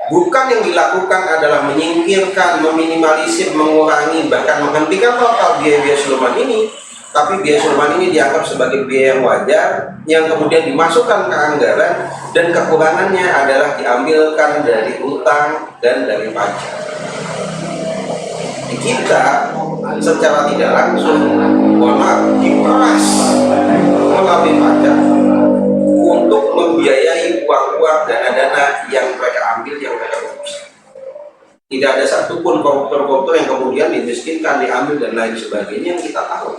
Speaker 3: Bukan yang dilakukan adalah menyingkirkan, meminimalisir, mengurangi, bahkan menghentikan total biaya-biaya siluman ini. Tapi biaya siluman ini dianggap sebagai biaya yang wajar, yang kemudian dimasukkan ke anggaran, dan kekurangannya adalah diambilkan dari utang dan dari pajak. Kita secara tidak langsung, mohon maaf, diperas melalui pajak untuk membiayai uang-uang dana-dana yang mereka ambil, yang mereka korupsi. Tidak ada satupun koruptor-koruptor yang kemudian dimiskinkan, diambil, dan lain sebagainya yang kita tahu.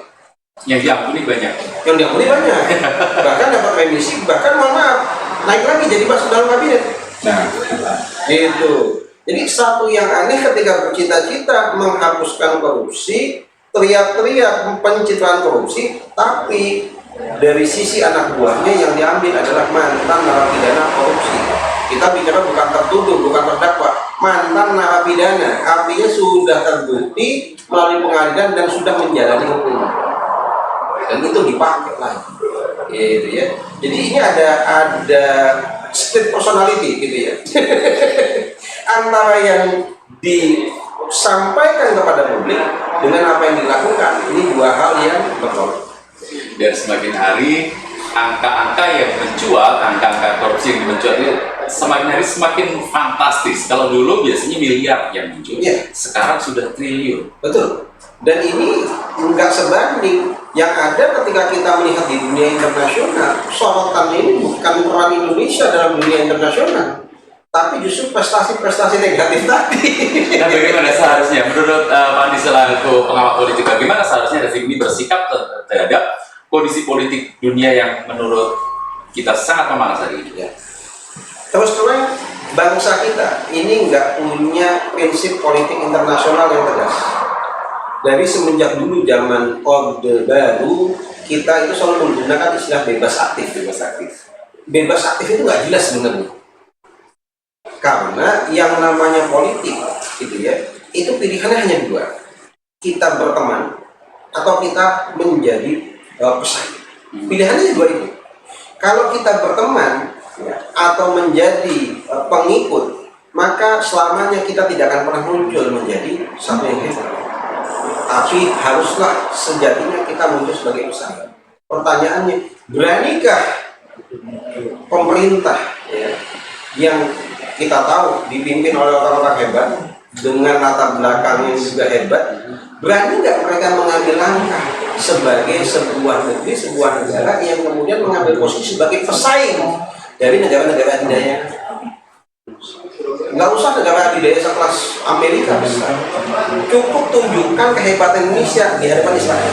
Speaker 1: Yang diampuni banyak.
Speaker 3: Yang diampuni banyak. Bahkan dapat remisi, bahkan mohon maaf, naik lagi jadi masuk dalam kabinet. Nah, itu. Jadi satu yang aneh ketika bercita-cita menghapuskan korupsi, teriak-teriak pencitraan korupsi, tapi dari sisi anak buahnya yang diambil adalah mantan narapidana korupsi. Kita bicara bukan tertuduh, bukan terdakwa, mantan narapidana, artinya sudah terbukti melalui pengadilan dan sudah menjalani hukuman. Dan itu dipakai lagi, gitu ya. Jadi ini ada split personality, gitu ya. Antara yang disampaikan kepada publik dengan apa yang dilakukan, ini dua hal yang berbeda.
Speaker 1: Dan semakin hari angka-angka yang mencuat, angka-angka korupsi yang mencuat itu semakin hari semakin fantastis. Kalau dulu biasanya miliar yang muncul, ya, sekarang sudah triliun.
Speaker 3: Betul. Dan ini nggak sebanding yang ada ketika kita melihat di dunia internasional. Sorotan ini bukan peran Indonesia dalam dunia internasional, tapi justru prestasi-prestasi negatif tadi.
Speaker 1: Nah, bagaimana seharusnya menurut Pak Andi selaku pengamat politik, bagaimana seharusnya rezim ini bersikap terhadap kondisi politik dunia yang menurut kita sangat memanas hari ini?
Speaker 3: Ya. Terus terang, bangsa kita ini nggak punya prinsip politik internasional yang tegas. Dari semenjak dulu zaman Orde Baru, kita itu selalu menggunakan istilah bebas aktif. Bebas aktif itu nggak jelas sebenarnya. Karena yang namanya politik, gitu ya, itu pilihannya hanya dua. Kita berteman atau kita menjadi pesaing. Pilihannya dua itu. Kalau kita berteman ya, atau menjadi pengikut, maka selamanya kita tidak akan pernah muncul menjadi satu yang hebat. Tapi haruslah sejatinya kita muncul sebagai pesaing. Pertanyaannya, beranikah pemerintah ya, yang kita tahu dipimpin oleh orang-orang hebat dengan latar belakang yang juga hebat, berani nggak mereka mengambil langkah sebagai sebuah negeri, sebuah negara yang kemudian mengambil posisi sebagai pesaing dari negara-negara adidaya? Nggak usah negara adidaya sekelas Amerika besar, cukup tunjukkan kehebatan Indonesia di hadapan Israel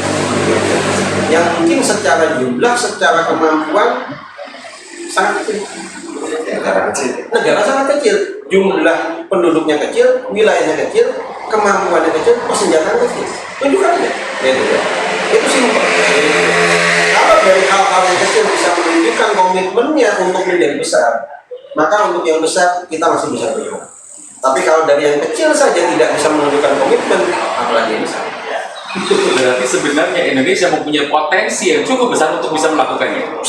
Speaker 3: yang mungkin secara jumlah, secara kemampuan sangat kecil. Negara sangat kecil, jumlah penduduknya kecil, wilayahnya kecil, kemampuannya kecil, persenjataan kecil. Tunjukkan aja, itu simpel. Kalau dari hal-hal yang kecil bisa menunjukkan komitmennya untuk menjadi besar, maka untuk yang besar kita masih bisa berjuang. Tapi kalau dari yang kecil saja tidak bisa menunjukkan komitmen, apalagi yang besar.
Speaker 1: Berarti sebenarnya Indonesia mempunyai potensi yang cukup besar untuk bisa melakukannya.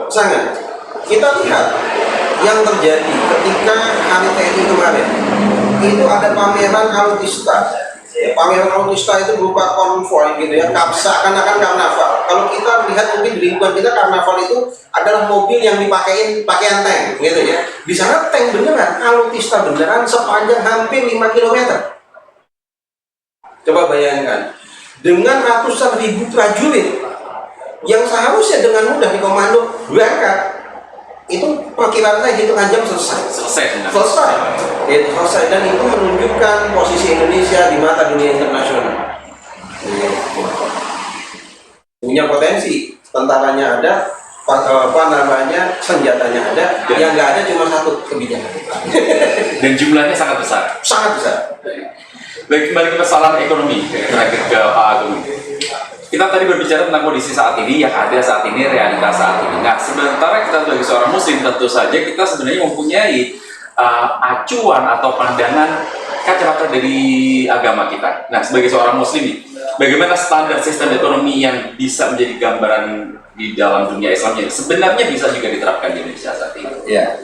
Speaker 3: Sangat. Kita lihat yang terjadi ketika Hari TNI kemarin, itu ada pameran alutista. Pameran alutista itu berupa konvoy gitu ya, seakan-akan karnaval. Kalau kita lihat mungkin di lingkungan kita, karnaval itu adalah mobil yang dipakein pakaian tank gitu ya. Di sana tank beneran, alutista beneran sepanjang hampir 5 km. Coba bayangkan, dengan ratusan ribu prajurit yang seharusnya dengan mudah dikomando berangkat, itu perkiraan saya hitungan jam selesai. Itu selesai, dan itu menunjukkan posisi Indonesia di mata dunia internasional. Punya potensi, tentaranya ada, senjatanya ada, yang nggak ada cuma satu, kebijakan.
Speaker 1: Dan jumlahnya sangat besar.
Speaker 3: Sangat besar.
Speaker 1: Baik, kembali ke persoalan ekonomi terakhir ke Pak Agung. Kita tadi berbicara tentang kondisi saat ini, yang ada saat ini, realitas saat ini. Nah, sementara kita sebagai seorang muslim, tentu saja kita sebenarnya mempunyai acuan atau pandangan kacamata dari agama kita. Nah, sebagai seorang muslim nih, bagaimana standar sistem ekonomi yang bisa menjadi gambaran di dalam dunia Islam yang sebenarnya bisa juga diterapkan di Indonesia saat ini?
Speaker 2: Ya,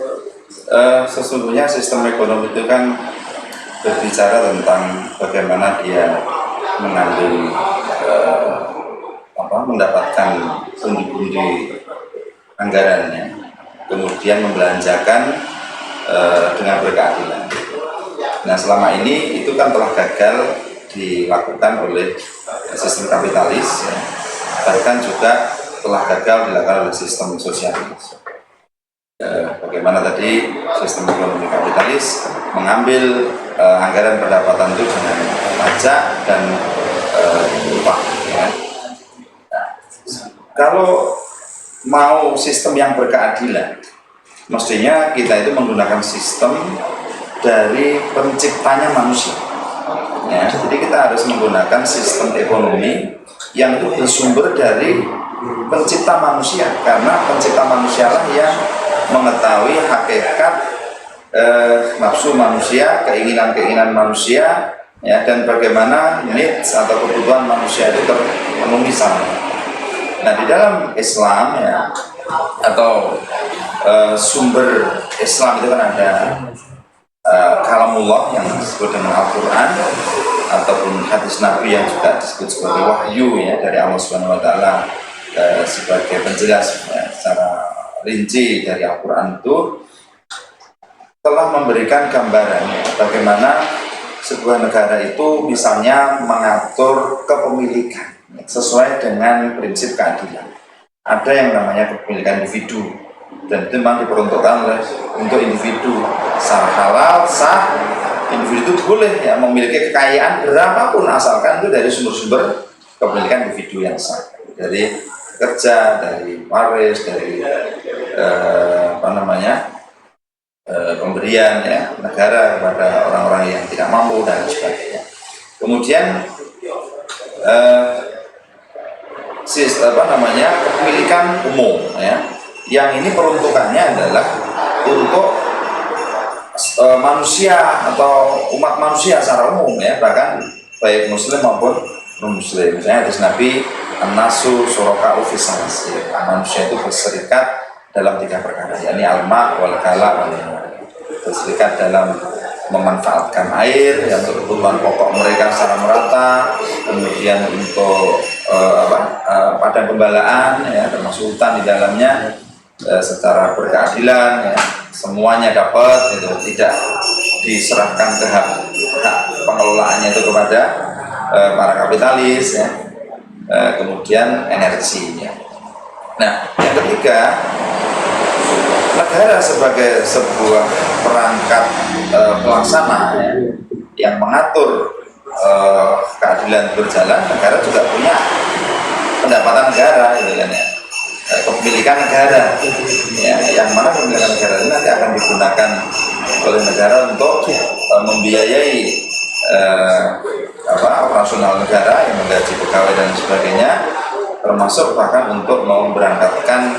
Speaker 2: sesungguhnya sistem ekonomi itu kan berbicara tentang bagaimana dia mengambil mendapatkan pundi-pundi anggarannya, kemudian membelanjakan dengan berkeadilan. Nah, selama ini itu kan telah gagal dilakukan oleh sistem kapitalis, ya. Bahkan juga telah gagal dilakukan oleh sistem sosialis. Bagaimana tadi sistem ekonomi kapitalis mengambil anggaran pendapatan itu dengan pajak dan upah. Ya. Nah, kalau mau sistem yang berkeadilan, mestinya kita itu menggunakan sistem dari penciptanya manusia. Ya, jadi kita harus menggunakan sistem ekonomi yang itu bersumber dari pencipta manusia, karena pencipta manusialah yang mengetahui hakikat nafsu manusia, keinginan-keinginan manusia, ya, dan bagaimana needs atau kebutuhan manusia itu terpenuhi sama. Nah, di dalam Islam, ya, atau sumber Islam itu kan ada kalamullah yang disebut dengan Al-Quran, ataupun hadis Nabi yang juga disebut sebagai wahyu, ya, dari Allah Subhanahu Wa Taala sebagai penjelas, ya, secara rinci dari Al-Quran itu telah memberikan gambaran, ya, bagaimana sebuah negara itu misalnya mengatur kepemilikan sesuai dengan prinsip keadilan. Ada yang namanya kepemilikan individu, dan itu memang diperuntukkan untuk individu secara halal, sah. Individu itu boleh, ya, memiliki kekayaan berapapun asalkan itu dari sumber-sumber kepemilikan individu yang sah, dari kerja, dari waris, dari pemberian, ya, negara kepada orang-orang yang tidak mampu dan sebagainya. Kemudian kepemilikan umum ya, yang ini peruntukannya adalah untuk manusia atau umat manusia secara umum ya, bahkan baik muslim maupun non muslim. Misalnya hadis Nabi, an-nasu syuraka'u fis salas, manusia itu berserikat dalam 3 perkara, yakni al-ma' wal kala wal nur, berserikat dalam memanfaatkan air yang untuk kebutuhan pokok mereka secara merata, kemudian untuk padang pembalaan ya, termasuk hutan di dalamnya secara berkeadilan ya, semuanya dapat gitu, tidak diserahkan ke hak pengelolaannya itu kepada para kapitalis ya. Kemudian energi ya. Nah, yang ketiga, negara sebagai sebuah perangkat pelaksana ya, yang mengatur keadilan berjalan, negara juga punya pendapatan negara gitu kan ya, kepemilikan negara ya, yang mana kepemilikan negara ini nanti akan digunakan oleh negara untuk membiayai operasional negara yang menggaji pegawai dan sebagainya, termasuk bahkan untuk memberangkatkan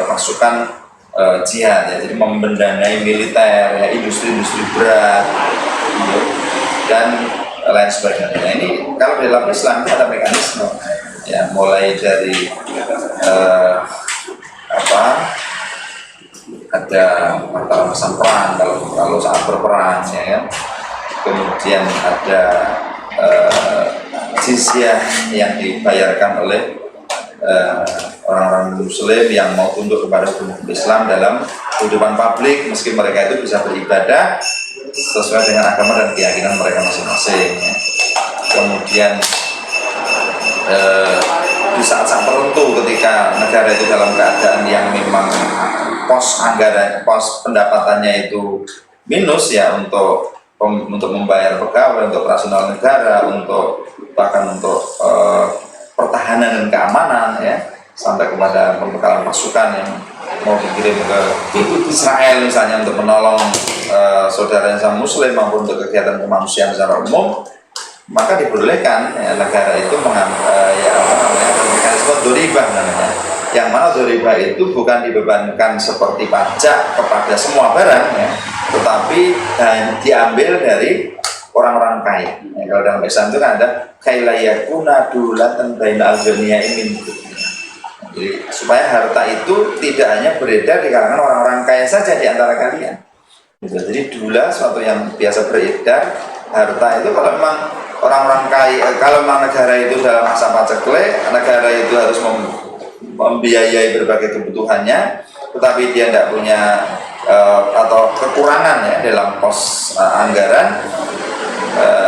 Speaker 2: pasukan jihad ya, jadi membendanai militer ya, industri-industri berat gitu, dan lain sebagainya. Nah, ini kalau di dalam Islam ada mekanisme ya, mulai dari ada masa perang kalau saat berperang ya kan, kemudian ada jizyah yang dibayarkan oleh orang-orang muslim yang mau tunduk kepada hukum Islam dalam kehidupan publik, meski mereka itu bisa beribadah sesuai dengan agama dan keyakinan mereka masing-masing ya. Kemudian di saat-saat tertentu ketika negara itu dalam keadaan yang memang pos anggaran, pos pendapatannya itu minus ya, untuk membayar pegawai, untuk operasional negara, untuk bahkan untuk pertahanan dan keamanan ya, sampai kepada pembekalan pasukan yang mau dikirim ke Israel misalnya untuk menolong saudara yang muslim maupun untuk kegiatan kemanusiaan secara umum, maka diperbolehkan ya, negara itu mekanisme doribah namanya, yang mana doribah itu bukan dibebankan seperti pajak kepada semua barang ya, tetapi diambil dari orang-orang kaya ya. Kalau dalam Islam itu kan ada kailayakuna dulatan baina al-ghaniyain, jadi supaya harta itu tidak hanya beredar di kalangan orang-orang kaya saja di antara kalian gitu. Jadi dula suatu yang biasa beredar, harta itu kalau memang orang-orang kaya, kalau memang negara itu dalam masa paceklik, negara itu harus membiayai berbagai kebutuhannya, tetapi dia tidak punya atau kekurangan ya dalam pos anggaran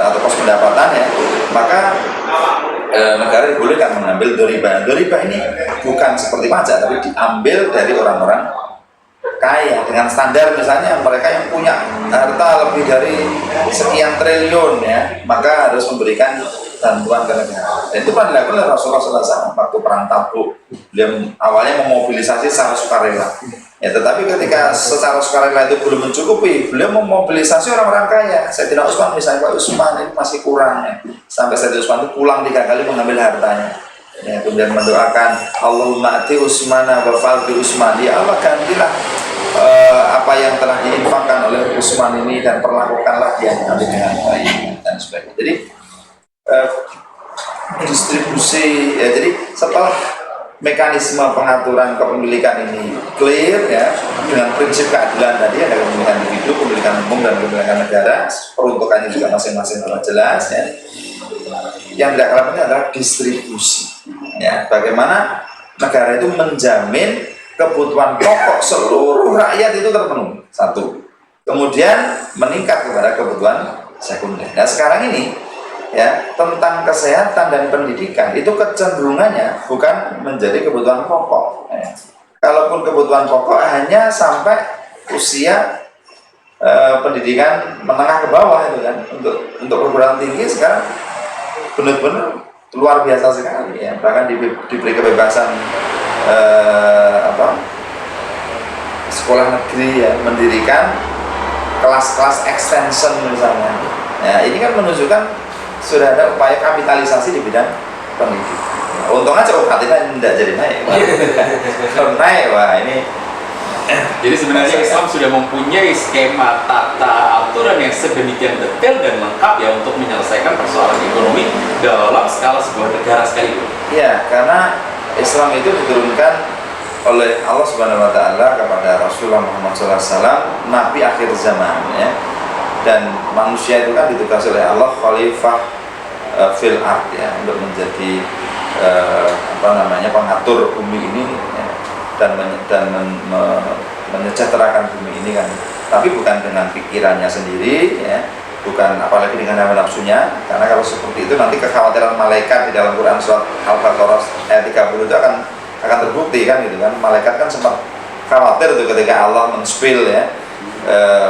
Speaker 2: atau pos pendapatan ya, maka negara dibolehkan mengambil doribah. Doribah ini bukan seperti pajak, tapi diambil dari orang-orang kaya dengan standar, misalnya mereka yang punya harta lebih dari sekian triliun ya, maka harus memberikan bantuan ke negara. Dan itu kan dilakukan oleh Rasulullah SAW waktu perang Tabuk. Dia awalnya memobilisasi secara sukarela ya, tetapi ketika secara sukarela itu belum mencukupi, beliau memobilisasi orang-orang kaya. Sayyidina Utsman misalnya, Pak Utsman ini masih kurang ya, sampai Sayyidina Utsman itu pulang 3 kali mengambil hartanya ya, kemudian mendoakan Allahumma ati Utsmana wa faldi Utsman, ya Allah gantilah apa yang telah diinfakkan oleh Utsman ini dan perlakukanlah dia dengan baik dan sebagainya. Jadi distribusi ya, jadi setelah mekanisme pengaturan kepemilikan ini clear ya, dengan prinsip keadilan tadi, ada kepemilikan individu, kepemilikan umum dan kepemilikan negara, peruntukannya juga masing-masing telah jelas ya. Yang tidak kalah penting adalah distribusi ya, bagaimana negara itu menjamin kebutuhan pokok seluruh rakyat itu terpenuhi, satu, kemudian meningkat kepada kebutuhan sekunder. Nah sekarang ini ya, tentang kesehatan dan pendidikan itu kecenderungannya bukan menjadi kebutuhan pokok ya. Kalaupun kebutuhan pokok hanya sampai usia pendidikan menengah ke bawah itu kan, untuk perguruan tinggi sekarang benar-benar luar biasa sekali ya, bahkan diberi kebebasan sekolah negeri ya, mendirikan kelas-kelas extension misalnya ya. Ini kan menunjukkan sudah ada upaya kapitalisasi di bidang pendidikan. Untung aja UKT-nya tidak jadi naik. Kalau naik, wah ini.
Speaker 1: Jadi sebenarnya Islam sudah mempunyai skema tata aturan yang sedemikian detail dan lengkap ya untuk menyelesaikan persoalan ekonomi dalam skala sebuah negara sekalipun.
Speaker 2: Iya, karena Islam itu diturunkan oleh Allah Subhanahu Wa Taala kepada Rasulullah Muhammad SAW, Nabi akhir zaman ya. Dan manusia itu kan ditugasi oleh Allah khalifah fil ard ya, untuk menjadi pengatur bumi ini ya, dan menyejahterakan bumi ini kan, tapi bukan dengan pikirannya sendiri ya, bukan apalagi dengan hawa nafsunya, karena kalau seperti itu nanti kekhawatiran malaikat di dalam Quran surat Al-Baqarah ayat 30 itu akan terbukti kan gitu kan. Malaikat kan sempat khawatir itu ketika Allah men-spill ya,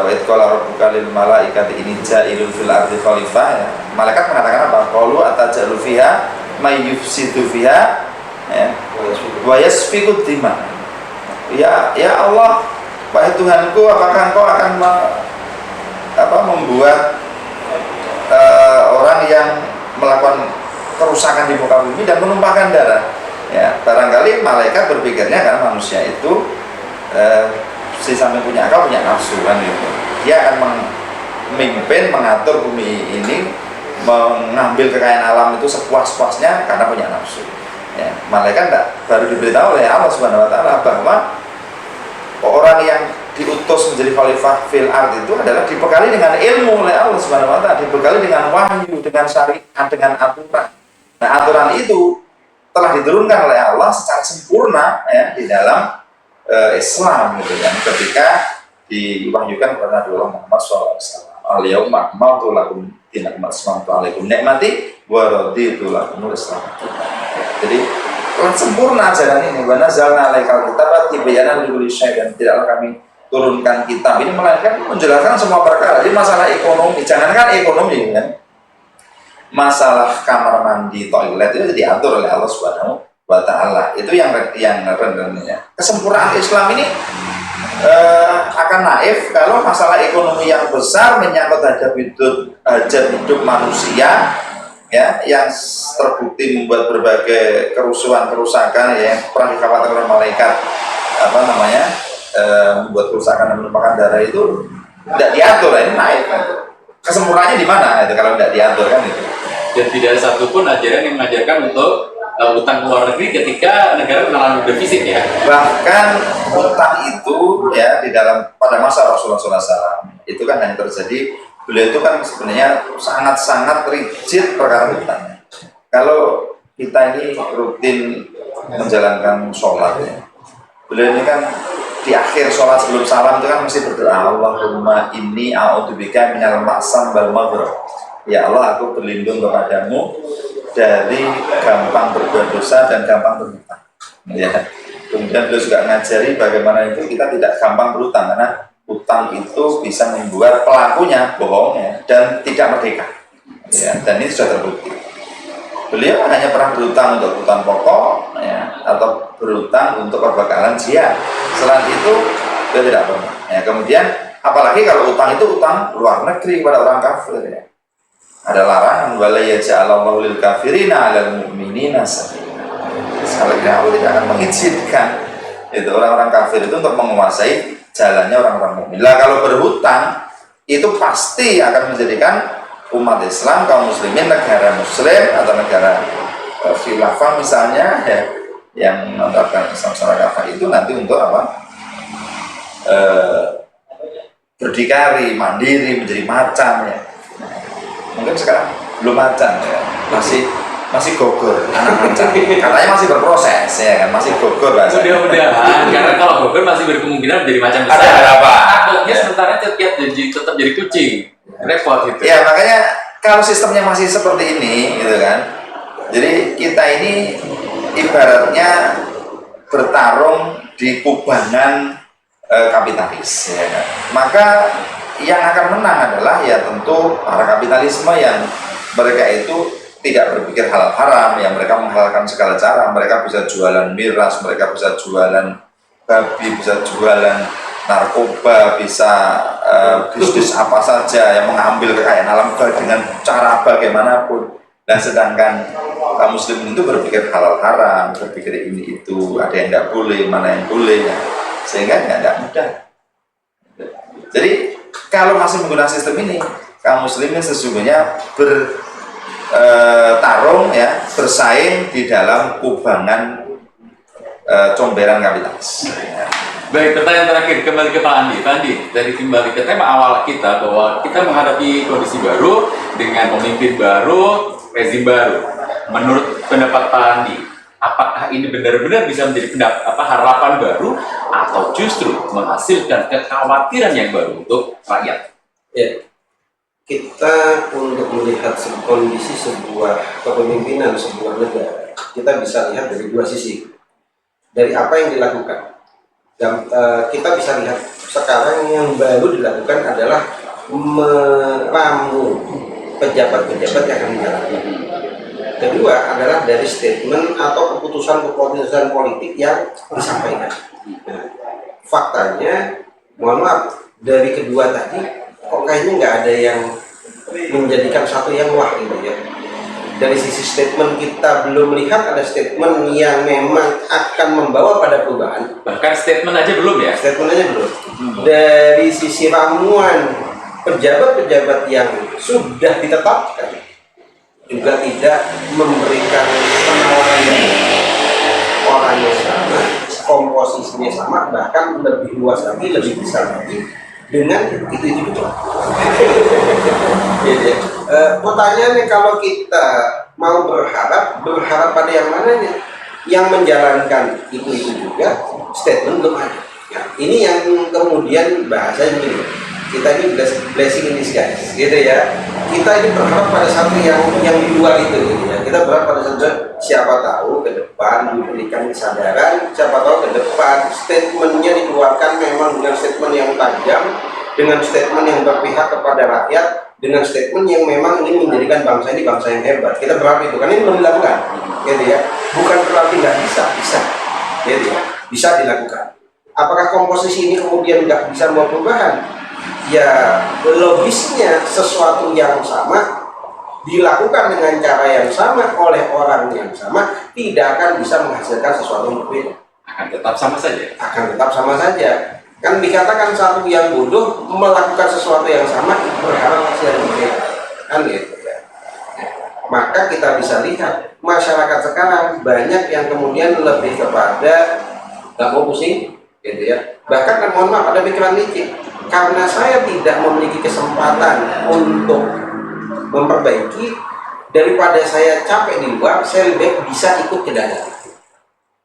Speaker 2: wa idh qala rabbuka lil malaikati inni ja'ilun fil ardi khalifah ya. Malaikat mengatakan apa? Qalu atajalu fiha may yufsidu fiha ya wa yasfiku dima. Ya Allah, wahai Tuhanku, apakah Engkau akan membuat orang yang melakukan kerusakan di muka bumi dan menumpahkan darah? Ya, barangkali malaikat berpikirnya karena manusia itu si samping punya akal, punya nafsu kan gitu. Dia akan memimpin, mengatur bumi ini, mengambil kekayaan alam itu sepuas-puasnya karena punya nafsu. Ya, malaikat baru diberitahu oleh Allah Subhanahu Wa Taala bahwa orang yang diutus menjadi khalifah fil ard itu adalah dibekali dengan ilmu oleh Allah Subhanahu Wa Taala, dibekali dengan wahyu, dengan syariat, dengan aturan. Nah, aturan itu telah diturunkan oleh Allah secara sempurna ya di dalam Islam gitu kan, ketika diwahyukan kepada Nabi Muhammad SAW. Al-yauma akmaltu lakum dinakum asmamtu alaikum nikmati wa raditu lakumul Islam. Jadi telah sempurna ajaran ini. Wa nazalna alaikal kitaba tibyanan likulli syai', dan tidaklah kami turunkan kitab ini melainkan menjelaskan semua perkara. Jadi masalah ekonomi, jangankan ekonomi kan, masalah kamar mandi, toilet itu diatur oleh Allah Subhanahu Wa Taala. Itu yang rendah. Kesempurnaan Islam ini akan naif kalau masalah ekonomi yang besar menyangkut hajat hidup manusia ya, yang terbukti membuat berbagai kerusakan ya, yang pernah dikhawatirkan oleh malaikat membuat kerusakan dan menumpahkan darah itu tidak diatur, ini naif kan. Kesempurnaannya di mana itu kalau tidak diatur kan itu.
Speaker 1: Dan tidak ada satupun ajaran yang mengajarkan untuk utang luar negeri ketika negara mengalami defisit ya.
Speaker 2: Bahkan utang itu ya di dalam pada masa Rasulullah SAW itu kan hanya terjadi, beliau itu kan sebenarnya sangat-sangat rigid perkara utangnya. Kalau kita ini rutin menjalankan sholat ya, beliau ini kan di akhir sholat sebelum salam itu kan mesti berdoa, Allahumma inni a'udzubika minal ma'sam wal maghrib. Ya Allah, aku berlindung kepadamu dari gampang berbuat dosa dan gampang berhutang. Ya. Kemudian beliau juga ngajari bagaimana itu kita tidak gampang berhutang, karena hutang itu bisa membuat pelakunya bohong ya, dan tidak merdeka. Ya, dan ini sudah terbukti. Beliau hanya pernah berhutang untuk kebutuhan pokok ya, atau berhutang untuk perbekalan jihad. Selain itu beliau tidak pernah. Ya, kemudian apalagi kalau utang itu utang luar negeri kepada orang kafir ya. Ada larangan wala yaj'alallahu lil kafirina 'alal mu'minina sabila. Sekali lagi Allah tidak akan mengizinkan itu orang-orang kafir itu untuk menguasai jalannya orang-orang mukmin. Lah kalau berhutang itu pasti akan menjadikan umat Islam, kaum muslimin, negara muslim atau negara khilafah misalnya ya, yang menerapkan Islam secara kafah itu nanti untuk apa? Berdikari, mandiri, menjadi macan ya. Mungkin sekarang belum macan ya, masih gogor anak macan, katanya masih berproses ya kan, masih gogor bahasa.
Speaker 1: Mudah-mudahan karena kalau gogor masih berkemungkinan menjadi macan besar.
Speaker 2: Ada harapan.
Speaker 1: Takutnya sementara tetap jadi kucing, repot gitu.
Speaker 2: Ya makanya kalau sistemnya masih seperti ini gitu kan, jadi kita ini ibaratnya bertarung di kubangan kapitalis ya kan. Maka yang akan menang adalah ya tentu para kapitalisme yang mereka itu tidak berpikir halal haram, yang mereka menghalalkan segala cara. Mereka bisa jualan miras, mereka bisa jualan babi, bisa jualan narkoba, bisa bisnis apa saja yang mengambil kekayaan alam dengan cara bagaimanapun. Nah sedangkan kaum muslimin itu berpikir halal haram, berpikir ini itu, ada yang tidak boleh, mana yang boleh, ya. Sehingga ya tidak mudah. Jadi kalau masih menggunakan sistem ini, kaum muslimin sesungguhnya bertarung ya, bersaing di dalam kubangan comberan kapitalis.
Speaker 1: Baik, pertanyaan terakhir kembali ke Pak Andi. Pak Andi, dari kembali ke tema awal kita bahwa kita menghadapi kondisi baru dengan pemimpin baru, rezim baru. Menurut pendapat Pak Andi, apakah ini benar-benar bisa menjadi harapan baru atau justru menghasilkan kekhawatiran yang baru untuk rakyat?
Speaker 3: Ya, kita untuk melihat kondisi sebuah kepemimpinan sebuah negara, kita bisa lihat dari dua sisi. Dari apa yang dilakukan. Dan kita bisa lihat sekarang yang baru dilakukan adalah meramu pejabat-pejabat yang akan menjalankan. Kedua adalah dari statement atau keputusan-keputusan politik yang disampaikan. Nah, faktanya, mohon maaf, dari kedua tadi kok kayaknya nggak ada yang menjadikan satu yang wah gitu ya. Dari sisi statement kita belum melihat ada statement yang memang akan membawa pada perubahan.
Speaker 1: Bahkan statement aja belum ya?
Speaker 3: Statement aja belum. Dari sisi ramuan pejabat-pejabat yang sudah ditetapkan juga tidak memberikan penawaran orangnya sama, komposisinya sama, bahkan lebih luas lagi, lebih besar lagi dengan itu betul. Jadi, pertanyaannya kalau kita mau berharap pada yang mananya? Yang menjalankan itu juga statement belum ada. Ya, ini yang kemudian bahasanya begini. Kita ini blessing in disguise, gitu ya. Kita ini berharap pada satu yang di luar itu, gitu ya. Kita berharap pada satu siapa tahu ke depan diberikan kesadaran, siapa tahu ke depan statementnya dikeluarkan memang dengan statement yang tajam, dengan statement yang berpihak kepada rakyat, dengan statement yang memang ini menjadikan bangsa ini bangsa yang hebat. Kita berharap itu, kan ini belum dilakukan, gitu ya. Bukan berarti nggak bisa, gitu ya. Bisa dilakukan. Apakah komposisi ini kemudian nggak bisa membawa perubahan? Ya logisnya sesuatu yang sama dilakukan dengan cara yang sama oleh orang yang sama tidak akan bisa menghasilkan sesuatu yang berbeda.
Speaker 1: Akan tetap sama saja.
Speaker 3: Akan tetap sama saja. Kan dikatakan satu yang bodoh melakukan sesuatu yang sama berharap hasil yang berbeda. Kan gitu ya. Maka kita bisa lihat masyarakat sekarang banyak yang kemudian lebih kepada nggak mau pusing, gitu ya. Bahkan mohon maaf ada pikiran licik. Karena saya tidak memiliki kesempatan untuk memperbaiki, daripada saya capek di luar, saya lebih baik bisa ikut ke dalam.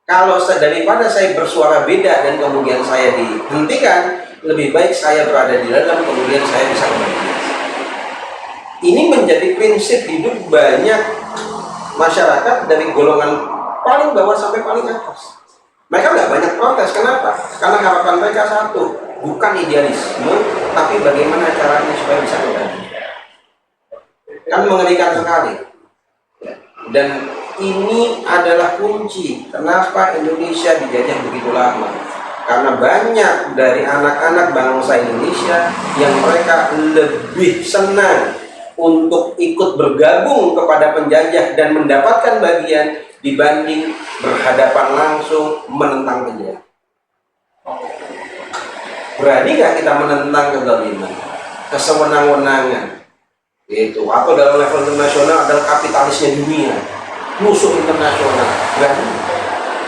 Speaker 3: Kalau daripada saya bersuara beda dan kemudian saya dihentikan, lebih baik saya berada di dalam, kemudian saya bisa kembali. Ini menjadi prinsip hidup banyak masyarakat dari golongan paling bawah sampai paling atas. Mereka nggak banyak protes, kenapa? Karena harapan mereka satu, bukan idealisme, tapi bagaimana caranya supaya bisa kembali. Kan mengerikan sekali. Dan ini adalah kunci kenapa Indonesia dijajah begitu lama. Karena banyak dari anak-anak bangsa Indonesia yang mereka lebih senang untuk ikut bergabung kepada penjajah dan mendapatkan bagian dibanding berhadapan langsung menentang penjajah. Berani nggak kita menentang kezaliman, kesewenang-wenangan, itu atau dalam level internasional adalah kapitalisnya dunia, musuh internasional? Berani?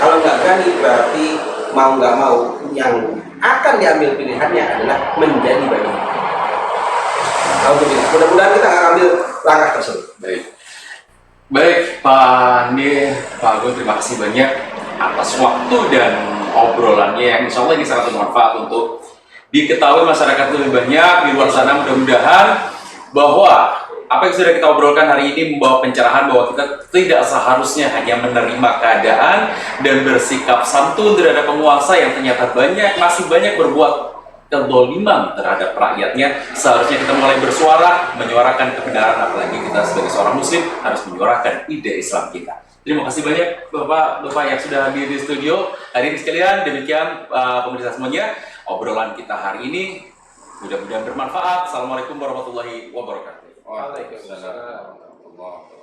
Speaker 3: Kalau nggak berani berarti mau nggak mau yang akan diambil pilihannya adalah menjadi bagian. Mudah-mudahan kita akan ambil langkah tersebut.
Speaker 1: Baik, Pak Andi, Pak Agung, terima kasih banyak atas waktu dan obrolannya yang insya Allah ini sangat bermanfaat untuk diketahui masyarakat lebih banyak di luar sana. Mudah-mudahan bahwa apa yang sudah kita obrolkan hari ini membawa pencerahan bahwa kita tidak seharusnya hanya menerima keadaan dan bersikap santun terhadap penguasa yang ternyata masih banyak berbuat kezaliman terhadap rakyatnya. Seharusnya kita mulai bersuara, menyuarakan kebenaran, apalagi kita sebagai seorang muslim harus menyuarakan ide Islam kita. Terima kasih banyak Bapak yang sudah hadir di studio hari ini sekalian. Demikian pemirsa semuanya, obrolan kita hari ini mudah-mudahan bermanfaat. Assalamualaikum warahmatullahi wabarakatuh.
Speaker 3: Waalaikumsalam warahmatullahi wabarakatuh.